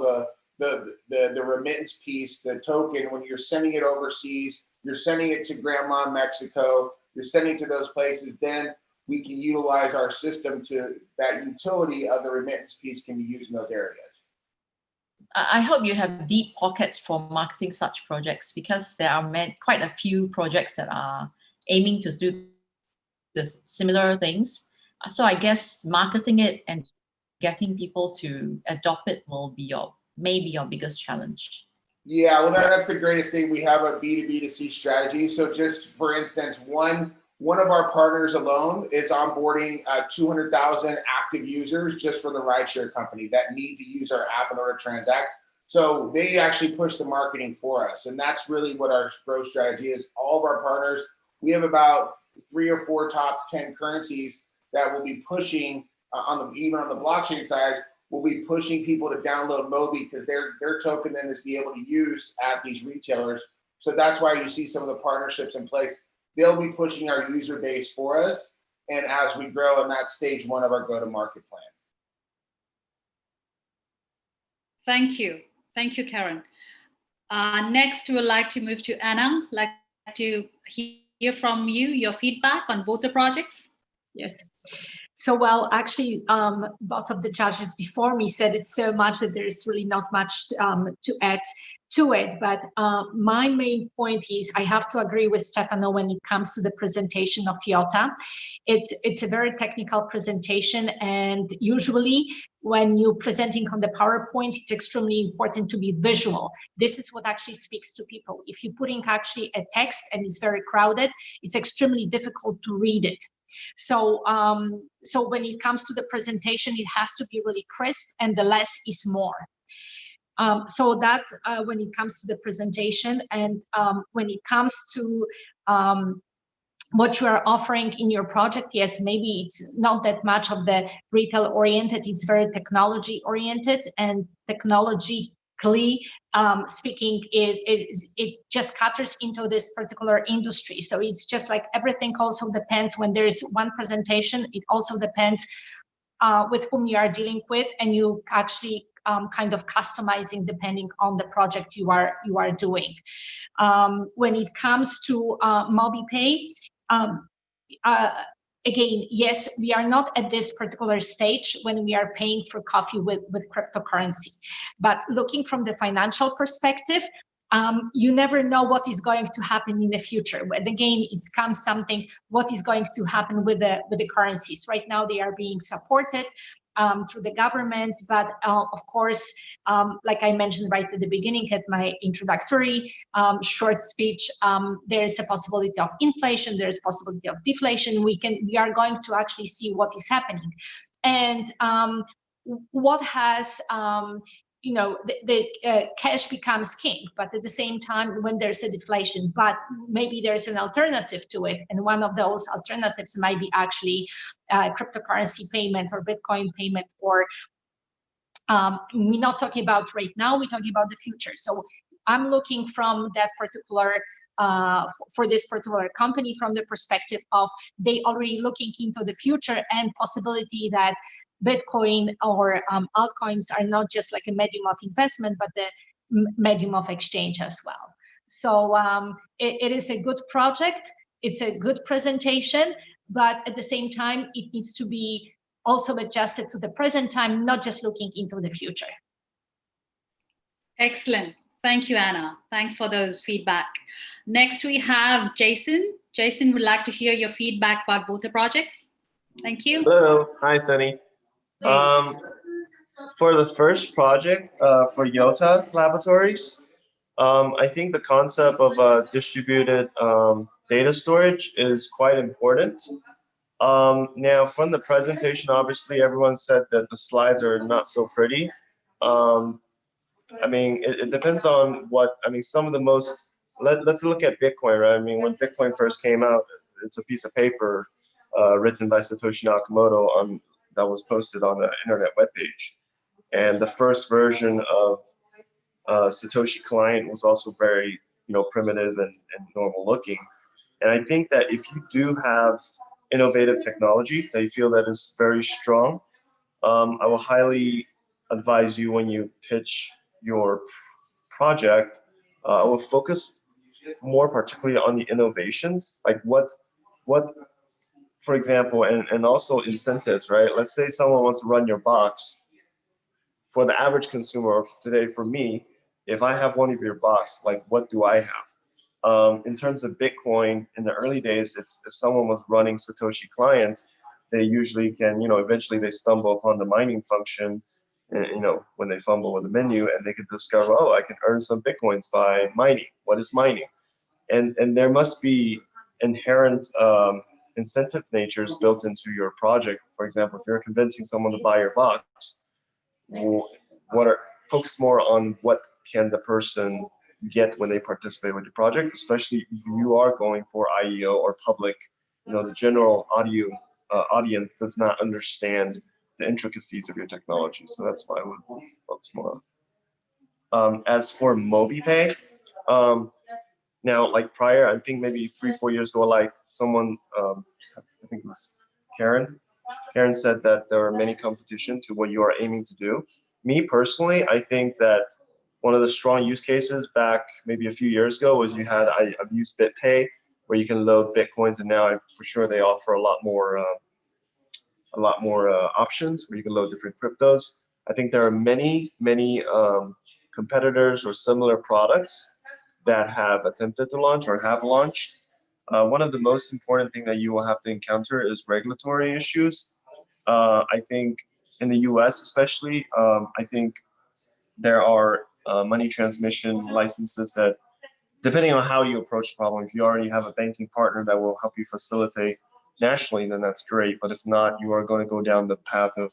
the remittance piece, the token. When you're sending it overseas, you're sending it to grandma in Mexico, you're sending it to those places, then we can utilize our system to that utility of the remittance piece can be used in those areas. I hope you have deep pockets for marketing such projects, because there are quite a few projects that are aiming to do the similar things. So I guess marketing it and getting people to adopt it will be maybe your biggest challenge. Yeah, well, that's the greatest thing. We have a B2B2C strategy. So just for instance, one of our partners alone is onboarding 200,000 active users just for the rideshare company that need to use our app in order to transact. So they actually push the marketing for us. And that's really what our growth strategy is. All of our partners, we have about 3 or 4 top 10 currencies that will be pushing even on the blockchain side, will be pushing people to download Mobi, because their token then is be able to use at these retailers. So that's why you see some of the partnerships in place. They'll be pushing our user base for us, and as we grow, and that's stage 1 of our go-to-market plan. Thank you, Karen. Next, we would like to move to Anna. Like to hear from you, your feedback on both the projects. Yes. So, well, actually, both of the judges before me said it so much that there's really not much to add to it. But my main point is I have to agree with Stefano when it comes to the presentation of Yatta. It's a very technical presentation, and usually when you're presenting on the PowerPoint, it's extremely important to be visual. This is what actually speaks to people. If you're putting actually a text and it's very crowded, it's extremely difficult to read it. So when it comes to the presentation, it has to be really crisp, and the less is more. So that when it comes to the presentation, and when it comes to what you are offering in your project, yes, maybe it's not that much of the retail oriented, it's very technology oriented, and technologically speaking, it just caters into this particular industry. So it's just like everything also depends when there is one presentation, it also depends with whom you are dealing with, and you actually kind of customizing depending on the project you are doing. When it comes to Mobi Pay, again, yes, we are not at this particular stage when we are paying for coffee with cryptocurrency. But looking from the financial perspective, you never know what is going to happen in the future. But again, it comes something, what is going to happen with the currencies. Right now, they are being supported through the governments, but of course, like I mentioned right at the beginning at my introductory short speech, there is a possibility of inflation, there is a possibility of deflation. We are going to actually see what is happening, and what has the cash becomes king, but at the same time, when there's a deflation, but maybe there's an alternative to it, and one of those alternatives might be actually cryptocurrency payment or Bitcoin payment, or we're not talking about right now, we're talking about the future. So I'm looking from that particular for this particular company from the perspective of they already looking into the future and possibility that Bitcoin or altcoins are not just like a medium of investment, but the medium of exchange as well. So it is a good project. It's a good presentation, but at the same time, it needs to be also adjusted to the present time, not just looking into the future. Excellent. Thank you, Anna. Thanks for those feedback. Next, we have Jason. Jason would like to hear your feedback about both the projects. Thank you. Hello. Hi, Sunny. For the first project, for Yatta Laboratories, I think the concept of distributed data storage is quite important. Now, from the presentation, obviously, everyone said that the slides are not so pretty. I mean, it depends on what, I mean, some of the most, let's look at Bitcoin, right? I mean, when Bitcoin first came out, it's a piece of paper written by Satoshi Nakamoto that was posted on the internet webpage. And the first version of Satoshi client was also very, primitive and normal looking. And I think that if you do have innovative technology that you feel that is very strong, I will highly advise you when you pitch your project, I will focus more particularly on the innovations, like what, for example, and also incentives, right? Let's say someone wants to run your box. For the average consumer of today, for me, if I have one of your box, like what do I have? In terms of Bitcoin, in the early days, if someone was running Satoshi clients, they usually can, eventually they stumble upon the mining function, when they fumble with the menu, and they could discover, oh, I can earn some Bitcoins by mining. What is mining? And there must be inherent incentive natures built into your project. For example, if you're convincing someone to buy your box, focus more on what can the person get when they participate with your project, especially if you are going for IEO or public. The general audience does not understand the intricacies of your technology. So that's why I would focus more on. As for Mobi Pay, now, like prior, I think maybe 3-4 years ago, like someone, I think it was Karen said that there are many competition to what you are aiming to do. Me personally, I think that one of the strong use cases back maybe a few years ago was I've used BitPay, where you can load Bitcoins, and now for sure they offer a lot more options where you can load different cryptos. I think there are many competitors or similar products that have attempted to launch or have launched. One of the most important things that you will have to encounter is regulatory issues. I think in the US especially, I think there are money transmission licenses that, depending on how you approach the problem, if you already have a banking partner that will help you facilitate nationally, then that's great. But if not, you are going to go down the path of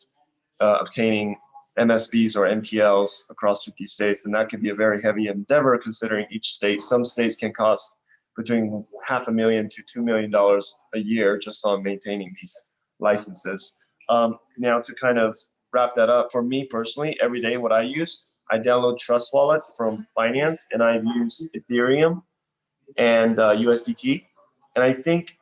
obtaining MSBs or MTLs across 50 states, and that can be a very heavy endeavor considering each state. Some states can cost between $500,000 to $2 million a year just on maintaining these licenses. Now, to kind of wrap that up, for me personally, every day what I use, I download Trust Wallet from Binance, and I use Ethereum and USDT. And I think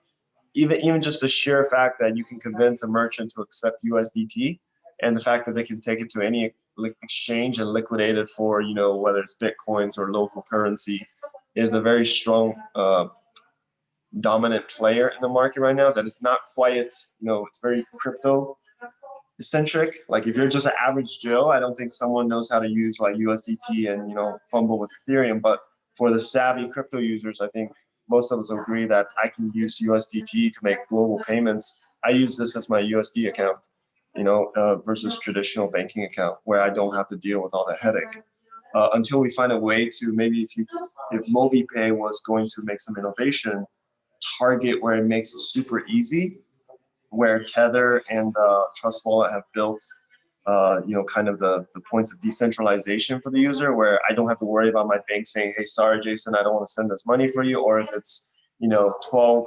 even just the sheer fact that you can convince a merchant to accept USDT, and the fact that they can take it to any exchange and liquidate it for, whether it's Bitcoins or local currency, is a very strong dominant player in the market right now that is not quite, it's very crypto eccentric. Like if you're just an average Joe, I don't think someone knows how to use like USDT and, fumble with Ethereum. But for the savvy crypto users, I think most of us agree that I can use USDT to make global payments. I use this as my USD account, versus traditional banking account where I don't have to deal with all that headache. Until we find a way to maybe if Mobi Pay was going to make some innovation, target where it makes it super easy, where Tether and Trust Wallet have built, kind of the points of decentralization for the user, where I don't have to worry about my bank saying, hey, sorry, Jason, I don't want to send this money for you. Or if it's, 12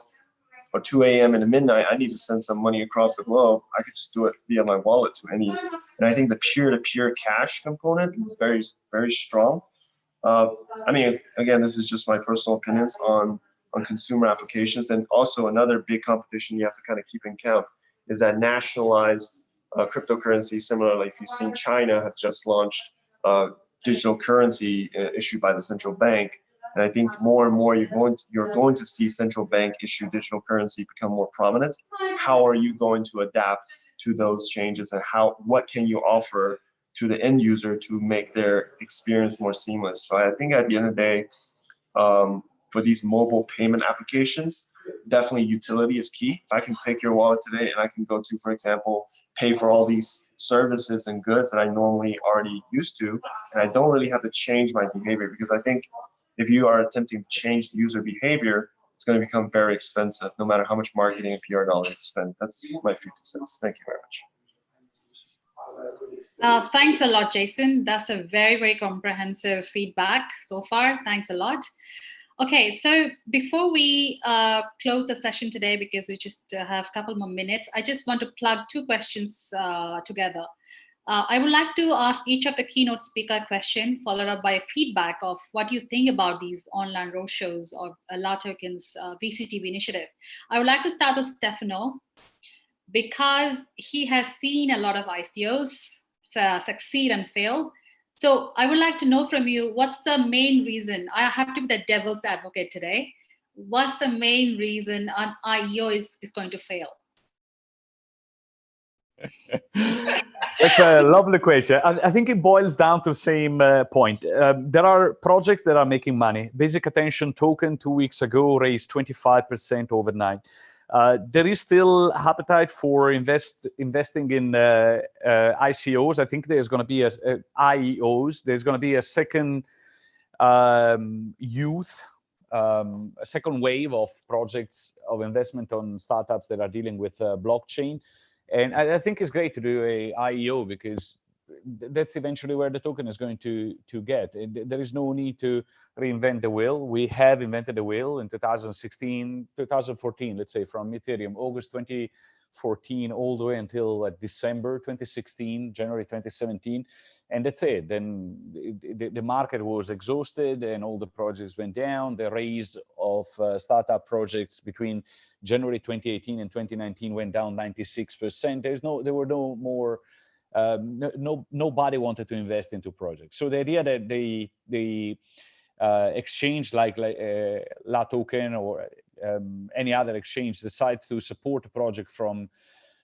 or 2 a.m. in the midnight, I need to send some money across the globe, I could just do it via my wallet to any. And I think the peer-to-peer cash component is very, very strong. Again, this is just my personal opinions on consumer applications. And also another big competition you have to kind of keep in count is that nationalized cryptocurrency. Similarly, if you've seen China have just launched digital currency issued by the central bank. And I think more and more you're going to see central bank issue digital currency become more prominent. How are you going to adapt to those changes, and what can you offer to the end user to make their experience more seamless? So I think at the end of the day, for these mobile payment applications, definitely utility is key. If I can pick your wallet today and I can go to, for example, pay for all these services and goods that I normally already used to, and I don't really have to change my behavior, because I think if you are attempting to change the user behavior, it's going to become very expensive, no matter how much marketing and PR dollars you spend. That's my 50 cents. Thank you very much. Thanks a lot, Jason. That's a very, very comprehensive feedback so far. Thanks a lot. Okay, so before we close the session today, because we just have a couple more minutes, I just want to plug two questions together. I would like to ask each of the keynote speaker a question, followed up by a feedback of what you think about these online roadshows of Latoken's VCTV initiative. I would like to start with Stefano, because he has seen a lot of ICOs succeed and fail. So I would like to know from you, what's the main reason? I have to be the devil's advocate today. What's the main reason an IEO is going to fail? That's a lovely question. I think it boils down to the same point. There are projects that are making money. Basic Attention Token 2 weeks ago raised 25% overnight. There is still appetite for investing in ICOs. I think there's going to be IEOs. There's going to be a second a second wave of projects of investment on startups that are dealing with blockchain. And I think it's great to do a IEO, because that's eventually where the token is going to get. There is no need to reinvent the wheel. We have invented the wheel in 2016, 2014, let's say, from Ethereum, August 2014, all the way until December 2016, January 2017. And that's it. Then the market was exhausted and all the projects went down. The raise of startup projects between January 2018 and 2019 went down 96%. There were no more nobody wanted to invest into projects. So the idea that the exchange like Latoken or any other exchange decides to support a project from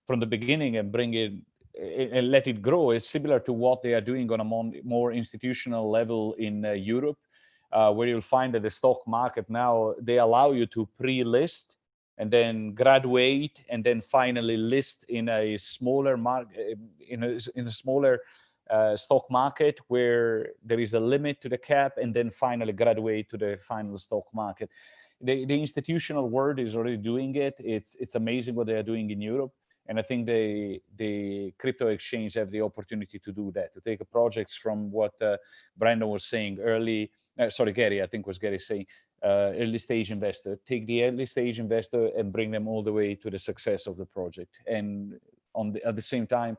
the beginning and bring it and let it grow is similar to what they are doing on a more institutional level in Europe, where you'll find that the stock market now, they allow you to pre-list and then graduate and then finally list in a smaller market, in a smaller stock market where there is a limit to the cap, and then finally graduate to the final stock market. The institutional world is already doing it. It's amazing what they are doing in Europe. And I think the crypto exchange have the opportunity to do that, to take projects from what Brandon was saying Gary, I think was Gary saying, early stage investor, take the early stage investor and bring them all the way to the success of the project. And at the same time,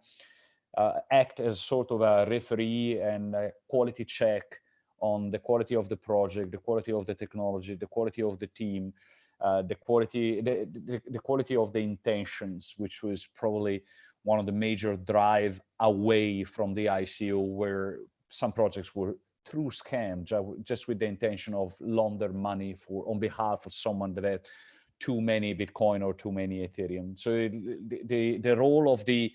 act as sort of a referee and a quality check on the quality of the project, the quality of the technology, the quality of the team, the quality of the intentions, which was probably one of the major drive away from the ICO, where some projects were true scam, just with the intention of launder money on behalf of someone that had too many Bitcoin or too many Ethereum. So the role of the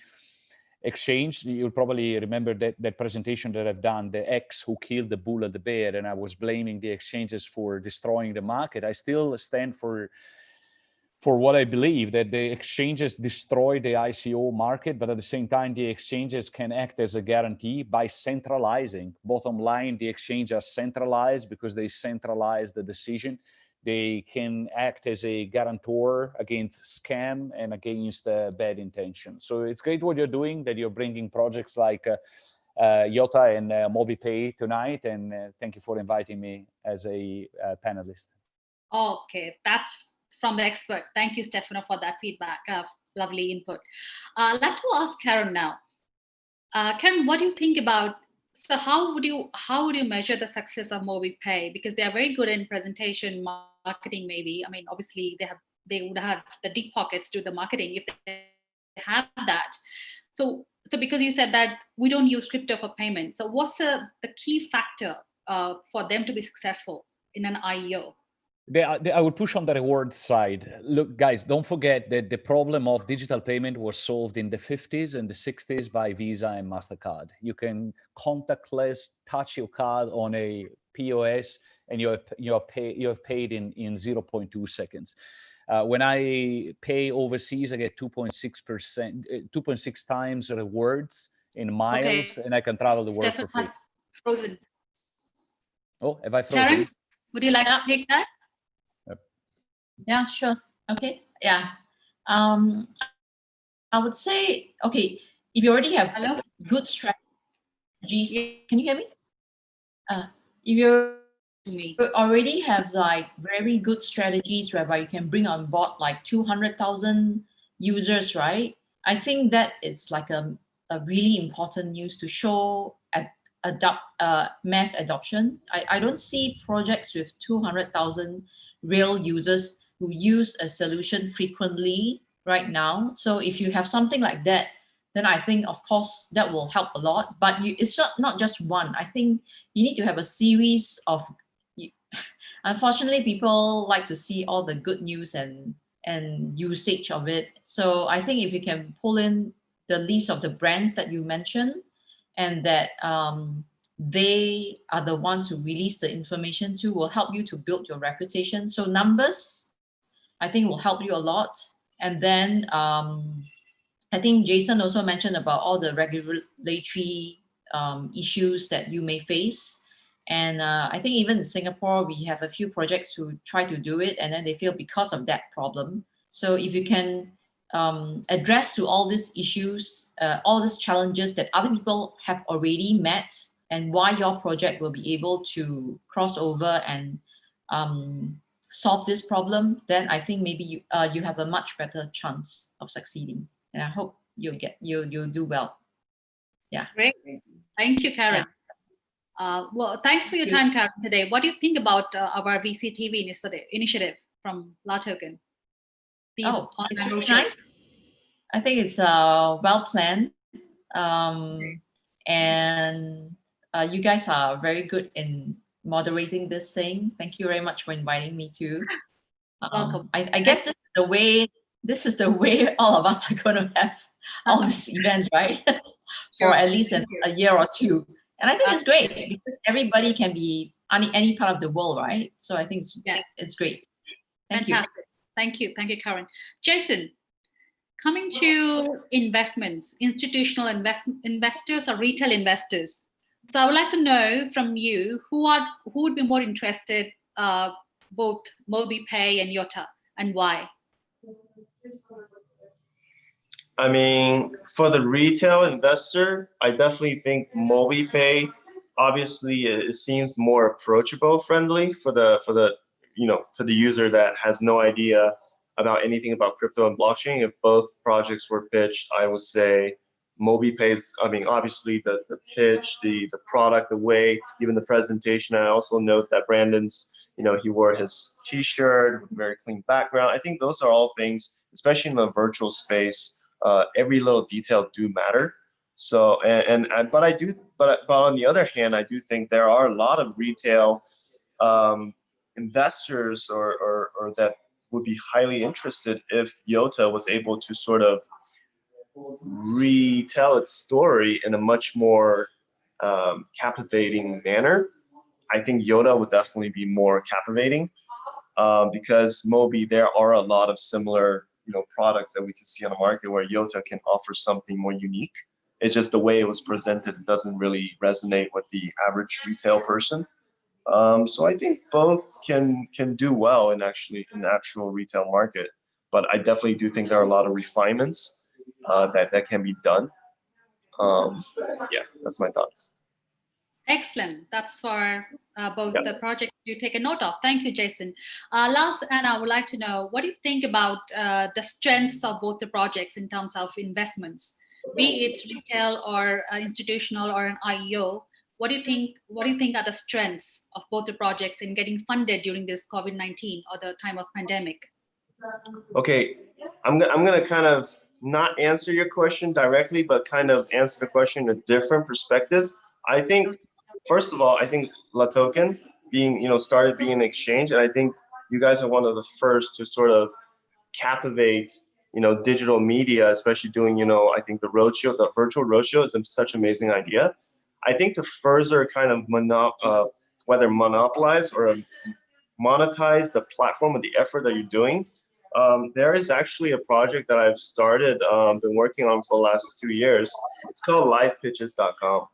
exchange, you'll probably remember that presentation that I've done, the X who killed the bull and the bear, and I was blaming the exchanges for destroying the market. I still stand for what I believe, that the exchanges destroy the ICO market, but at the same time, the exchanges can act as a guarantee by centralizing. Bottom line, the exchanges are centralized because they centralize the decision. They can act as a guarantor against scam and against bad intention. So it's great what you're doing, that you're bringing projects like Yatta and Mobi Pay tonight. And thank you for inviting me as a panelist. Okay, that's from the expert. Thank you, Stefano, for that feedback. Lovely input. I'd like to ask Karen now. Karen, what do you think about, so how would you measure the success of Mobi Pay? Because they are very good in presentation, marketing maybe. I mean, obviously they would have the deep pockets to the marketing if they have that. So because you said that we don't use crypto for payment, so what's the key factor for them to be successful in an IEO? I would push on the reward side. Look, guys, don't forget that the problem of digital payment was solved in the 50s and the 60s by Visa and MasterCard. You can contactless touch your card on a POS and you have paid in 0.2 seconds. When I pay overseas, I get 2.6 times rewards in miles, and I can travel the world for free. Frozen. Oh, have I frozen? Karen, would you like to take that? Yeah, sure. Okay. Yeah. I would say, okay, if you already have good strategies, can you hear me? If you already have like very good strategies whereby you can bring on board like 200,000 users, right? I think that it's like a really important news to show mass adoption. I don't see projects with 200,000 real users who use a solution frequently right now. So if you have something like that, then I think, of course, that will help a lot. But it's not just one. I think you need to have a series of. Unfortunately, people like to see all the good news and usage of it. So I think if you can pull in the list of the brands that you mentioned, and that they are the ones who release the information to, will help you to build your reputation. So numbers, I think, will help you a lot. And then I think Jason also mentioned about all the regulatory issues that you may face. And I think even in Singapore, we have a few projects who try to do it, and then they fail because of that problem. So if you can address to all these issues, all these challenges that other people have already met, and why your project will be able to cross over and solve this problem, then I think maybe you have a much better chance of succeeding. And I hope you'll do well. Yeah. Great. Thank you, Karen. Yeah. Well, thanks for your time, Karen, today. What do you think about our VCTV initiative from Latoken? It's really nice. I think it's well planned, and you guys are very good in moderating this thing. Thank you very much for inviting me too. Welcome. I guess this is the way all of us are going to have all these events, right? For at least a year or two. And I think it's great because everybody can be any part of the world, right? So I think it's great. Fantastic. Thank you, Karen. Jason, coming to investments, institutional investors or retail investors. So I would like to know from you who would be more interested, both Mobi Pay and Yatta, and why? I mean, for the retail investor, I definitely think Mobi Pay, obviously it seems more approachable, friendly for the to the user that has no idea about anything about crypto and blockchain. If both projects were pitched, I would say Mobi Pay's, I mean, obviously the pitch, the product, the way, even the presentation. I also note that Brandon's, he wore his t-shirt with a very clean background. I think those are all things, especially in the virtual space, every little detail do matter. So, but on the other hand, I do think there are a lot of retail investors or that would be highly interested if Yatta was able to sort of retell its story in a much more captivating manner. I think Yatta would definitely be more captivating because Mobi, there are a lot of similar products that we can see on the market where Yatta can offer something more unique. It's just the way it was presented, it doesn't really resonate with the average retail person. So I think both can do well in the actual retail market, but I definitely do think there are a lot of refinements that can be done. Yeah, that's my thoughts. Excellent. That's for both the projects you take a note of. Thank you, Jason. Last, and I would like to know, what do you think about the strengths of both the projects in terms of investments, be it retail or institutional or an IEO? What do you think are the strengths of both the projects in getting funded during this COVID-19 or the time of pandemic? Okay, I'm gonna kind of not answer your question directly, but kind of answer the question in a different perspective. I think, first of all, I think Latoken being, started being an exchange, and I think you guys are one of the first to sort of captivate, digital media, especially doing, I think the roadshow, the virtual roadshow is such an amazing idea. I think to further kind of whether monopolize or monetize the platform and the effort that you're doing, there is actually a project that I've started, been working on for the last 2 years. It's called livepitches.com.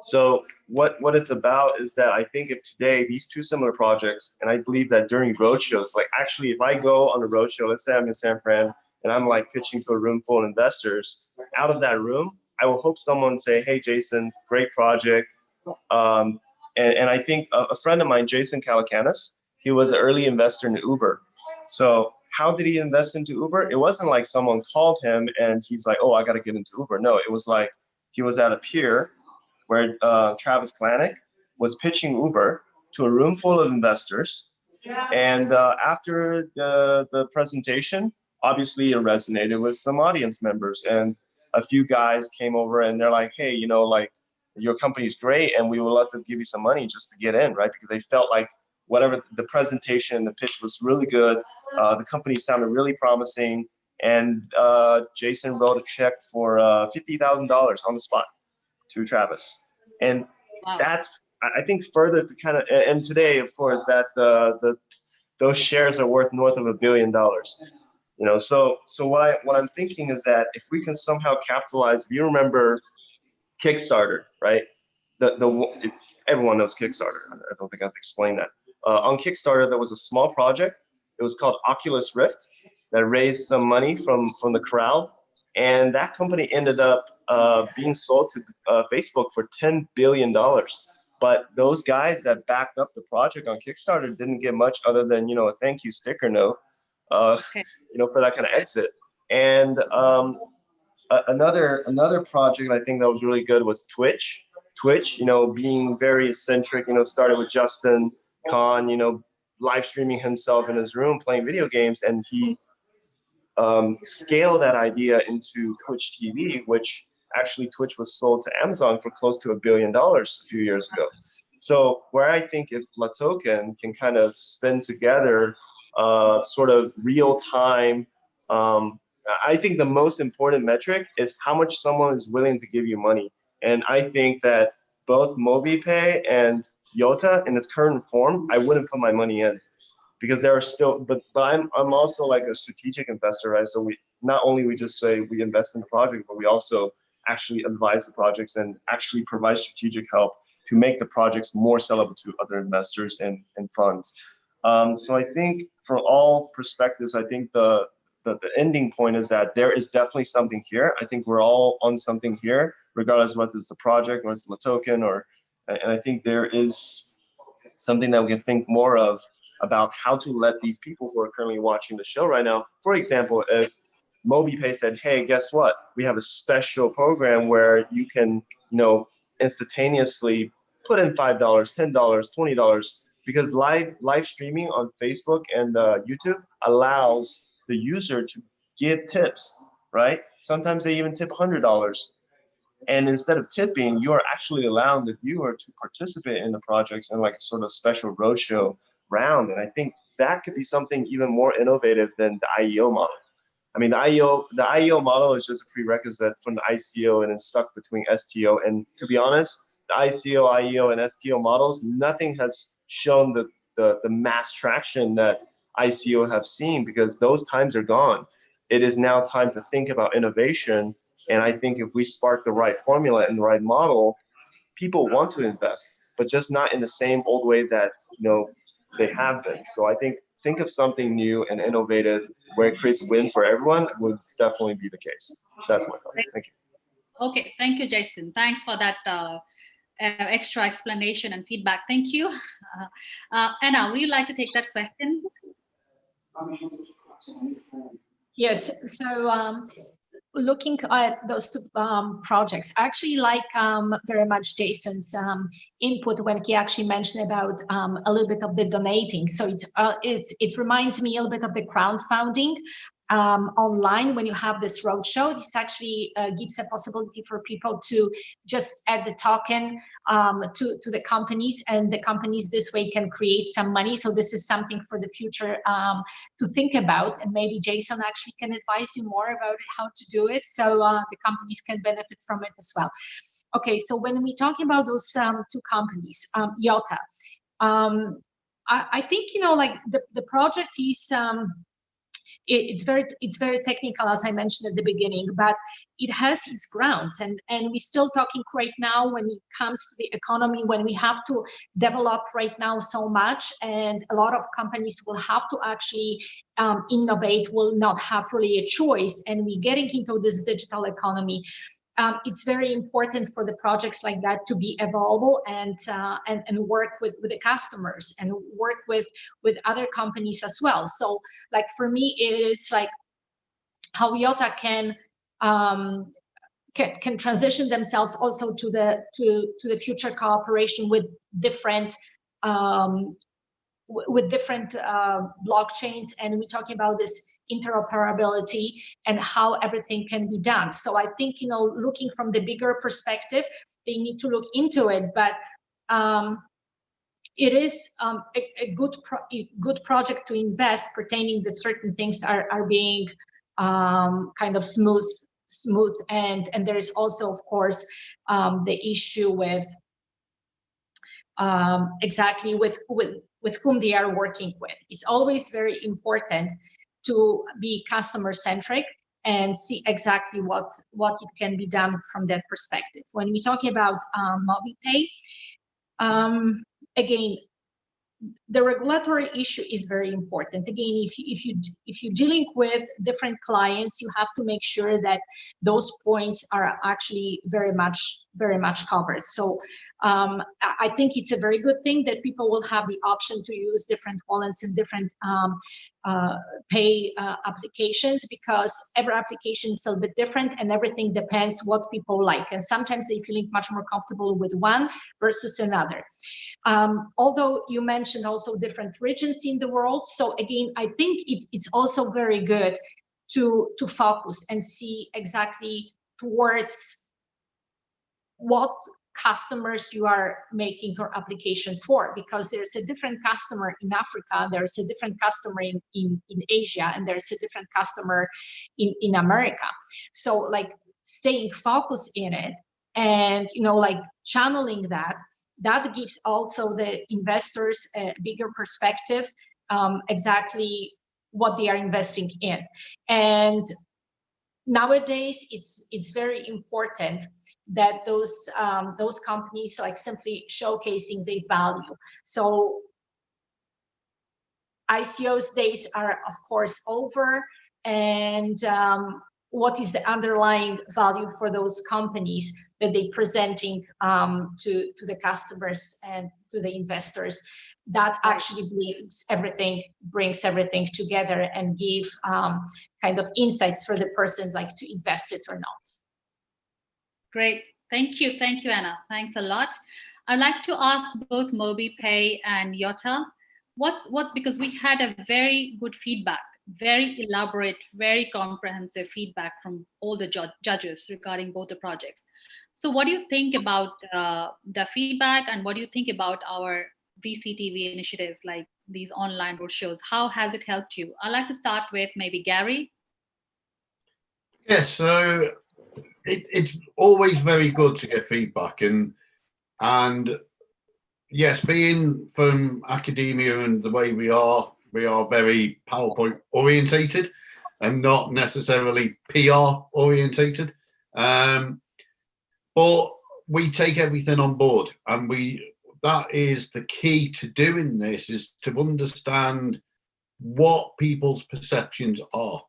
So what it's about is that I think if today these two similar projects, and I believe that during roadshows, like actually if I go on a roadshow, let's say I'm in San Fran and I'm like pitching to a room full of investors, out of that room, I will hope someone say, hey, Jason, great project. And I think a friend of mine, Jason Calacanis, he was an early investor in Uber. So how did he invest into Uber? It wasn't like someone called him and he's like, oh, I got to get into Uber. No, it was like he was at a pier where Travis Kalanick was pitching Uber to a room full of investors. And after the presentation, obviously it resonated with some audience members. And a few guys came over and they're like, hey, like your company's great and we would love to give you some money just to get in, right? Because they felt like whatever the presentation and the pitch was really good. The company sounded really promising. And Jason wrote a check for $50,000 on the spot to Travis. And Wow. that's, I think, further to kind of, and today, of course, that those shares are worth north of $1 billion. So what I'm thinking is that if we can somehow capitalize, if you remember Kickstarter, right? Everyone knows Kickstarter. I don't think I have to explain that. On Kickstarter, there was a small project. It was called Oculus Rift that raised some money from the crowd. And that company ended up being sold to Facebook for $10 billion. But those guys that backed up the project on Kickstarter didn't get much other than, a thank you sticker note, Okay. for that kind of exit. And another project I think that was really good was Twitch. Twitch, being very eccentric, started with Justin Kahn, live streaming himself in his room playing video games, and he scale that idea into Twitch TV, which actually Twitch was sold to Amazon for close to $1 billion a few years ago. So where I think if Latoken can kind of spin together sort of real time, I think the most important metric is how much someone is willing to give you money. And I think that both Mobi Pay and Yatta in its current form, I wouldn't put my money in. Because there are still, but I'm also like a strategic investor, right? So we not only we just say we invest in the project, but we also actually advise the projects and actually provide strategic help to make the projects more sellable to other investors and funds. So I think from all perspectives, I think the ending point is that there is definitely something here. I think we're all on something here, regardless of whether it's a project or it's Latoken, and I think there is something that we can think more of about how to let these people who are currently watching the show right now, for example, if Mobi Pay said, hey, guess what? We have a special program where you can, instantaneously put in $5, $10, $20, because live streaming on Facebook and YouTube allows the user to give tips, right? Sometimes they even tip $100. And instead of tipping, you are actually allowing the viewer to participate in the projects in like a sort of special roadshow round. And I think that could be something even more innovative than the IEO model. I mean, the IEO model is just a prerequisite from the ICO and it's stuck between STO. And to be honest, the ICO, IEO, and STO models, nothing has shown the mass traction that ICO have seen because those times are gone. It is now time to think about innovation. And I think if we spark the right formula and the right model, people want to invest, but just not in the same old way that they have been. So I think of something new and innovative where it creates win for everyone would definitely be the case. That's my thoughts. Thank you. Okay, thank you, Jason. Thanks for that extra explanation and feedback. Thank you. Anna, would you like to take that question? Yes. So looking at those two projects, I actually like very much Jason's input when he actually mentioned about a little bit of the donating. So it reminds me a little bit of the crowdfunding online. When you have this roadshow, this actually gives a possibility for people to just add the token to the companies, and the companies this way can create some money. So this is something for the future to think about, and maybe Jason actually can advise you more about how to do it, so the companies can benefit from it as well. Okay, so when we talk about those two companies, Yatta, I think, you know, like the project is it's very technical, as I mentioned at the beginning, but it has its grounds, and we're still talking right now when it comes to the economy, when we have to develop right now so much, and a lot of companies will have to actually innovate, will not have really a choice, and we're getting into this digital economy. It's very important for the projects like that to be available and work with the customers and work with other companies as well. So, like, for me, it is like how Yatta can transition themselves also to the future cooperation with different blockchains, and we're talking about this interoperability and how everything can be done. So I think, you know, looking from the bigger perspective, they need to look into it, but it is a good project to invest, pertaining that certain things are being kind of smooth, and there is also, of course, the issue with exactly with whom they are working with. It's always very important to be customer centric and see exactly what it can be done from that perspective. When we're talking about Mobi Pay, again, the regulatory issue is very important. Again, if you're dealing with different clients, you have to make sure that those points are actually very much covered. So I think it's a very good thing that people will have the option to use different wallets and different pay applications, because every application is a little bit different and everything depends what people like. And sometimes they feel much more comfortable with one versus another. Although you mentioned also different regions in the world. So again, I think it's also very good to focus and see exactly towards what customers you are making your application for, because there's a different customer in Africa, there's a different customer in Asia, and there's a different customer in America. So like staying focused in it and, you know, like channeling that gives also the investors a bigger perspective, exactly what they are investing in. And nowadays it's very important that those companies like simply showcasing their value. So ICO's days are of course over, and what is the underlying value for those companies that they're presenting to the customers and to the investors, that actually brings everything together and give kind of insights for the person like to invest it or not. Great, thank you, Anna. Thanks a lot. I'd like to ask both Mobi Pay and Yatta, what because we had a very good feedback, very elaborate, very comprehensive feedback from all the judges regarding both the projects. So what do you think about the feedback, and what do you think about our VCTV initiative, like these online roadshows? How has it helped you? I'd like to start with maybe Gary. Yes, so it's always very good to get feedback, and yes, being from academia and the way we are very PowerPoint orientated and not necessarily PR orientated. But we take everything on board, and that is the key to doing this, is to understand what people's perceptions are,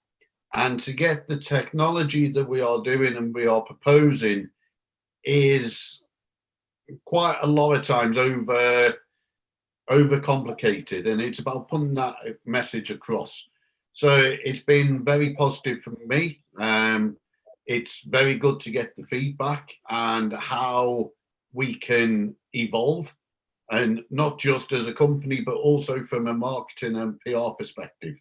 and to get the technology that we are doing and we are proposing is quite a lot of times overcomplicated, and it's about putting that message across. So it's been very positive for me. it's very good to get the feedback and how we can evolve, and not just as a company, but also from a marketing and PR perspective.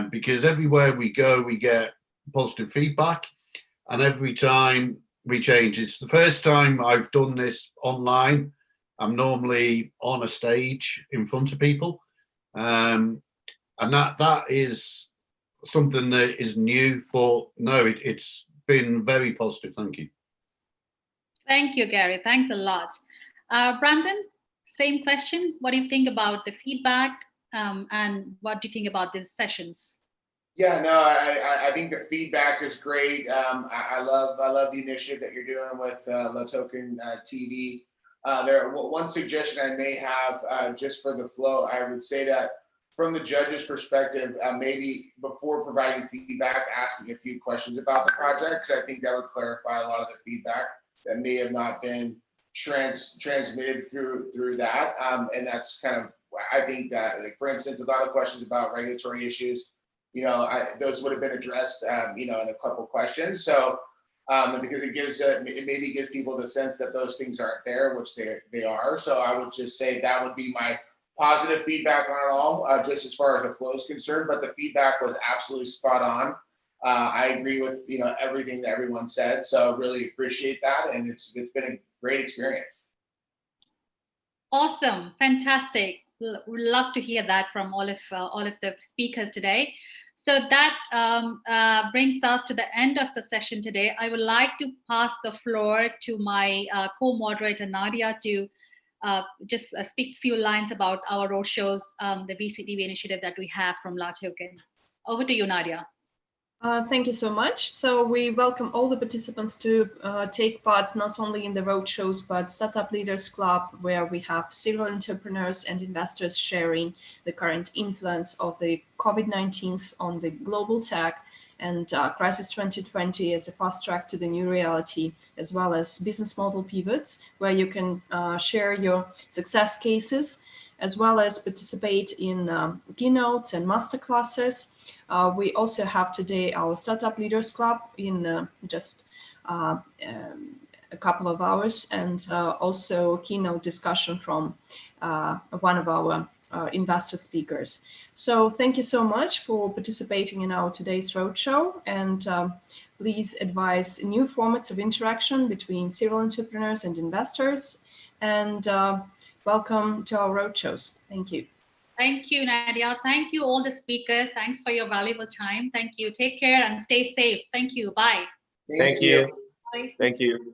Because everywhere we go, we get positive feedback, and every time we change. It's the first time I've done this online. I'm normally on a stage in front of people, and that is something that is new, but no, it's been very positive. Thank you. Thank you, Gary. Thanks a lot. Brandon, same question. What do you think about the feedback, and what do you think about these sessions? Yeah, no, I think the feedback is great. I love the initiative that you're doing with Latoken TV. One suggestion I may have, just for the flow, I would say that from the judge's perspective, maybe before providing feedback, asking a few questions about the project, because I think that would clarify a lot of the feedback that may have not been transmitted through that. And that's kind of, I think that, like, for instance, a lot of questions about regulatory issues, those would have been addressed, in a couple questions. So, because it maybe gives people the sense that those things aren't there, which they are. So I would just say that would be my positive feedback on it all, just as far as the flow is concerned. But the feedback was absolutely spot on. I agree with everything that everyone said. So really appreciate that, and it's been a great experience. Awesome, fantastic. We'd love to hear that from all of the speakers today. So that brings us to the end of the session today. I would like to pass the floor to my co-moderator, Nadia, to just speak a few lines about our roadshows, the VCTV initiative that we have from Latoken. Over to you, Nadia. Thank you so much. So we welcome all the participants to take part not only in the roadshows, but Startup Leaders Club, where we have serial entrepreneurs and investors sharing the current influence of the COVID-19 on the global tech, and Crisis 2020 as a fast track to the new reality, as well as business model pivots, where you can share your success cases, as well as participate in keynotes and masterclasses. We also have today our Startup Leaders Club in just a couple of hours, and also keynote discussion from one of our investor speakers. So thank you so much for participating in our today's roadshow, and please advise new formats of interaction between serial entrepreneurs and investors, and welcome to our roadshows. Thank you. Thank you, Nadia. Thank you, all the speakers. Thanks for your valuable time. Thank you. Take care and stay safe. Thank you. Bye. Thank you. Bye. Thank you.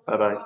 Bye-bye.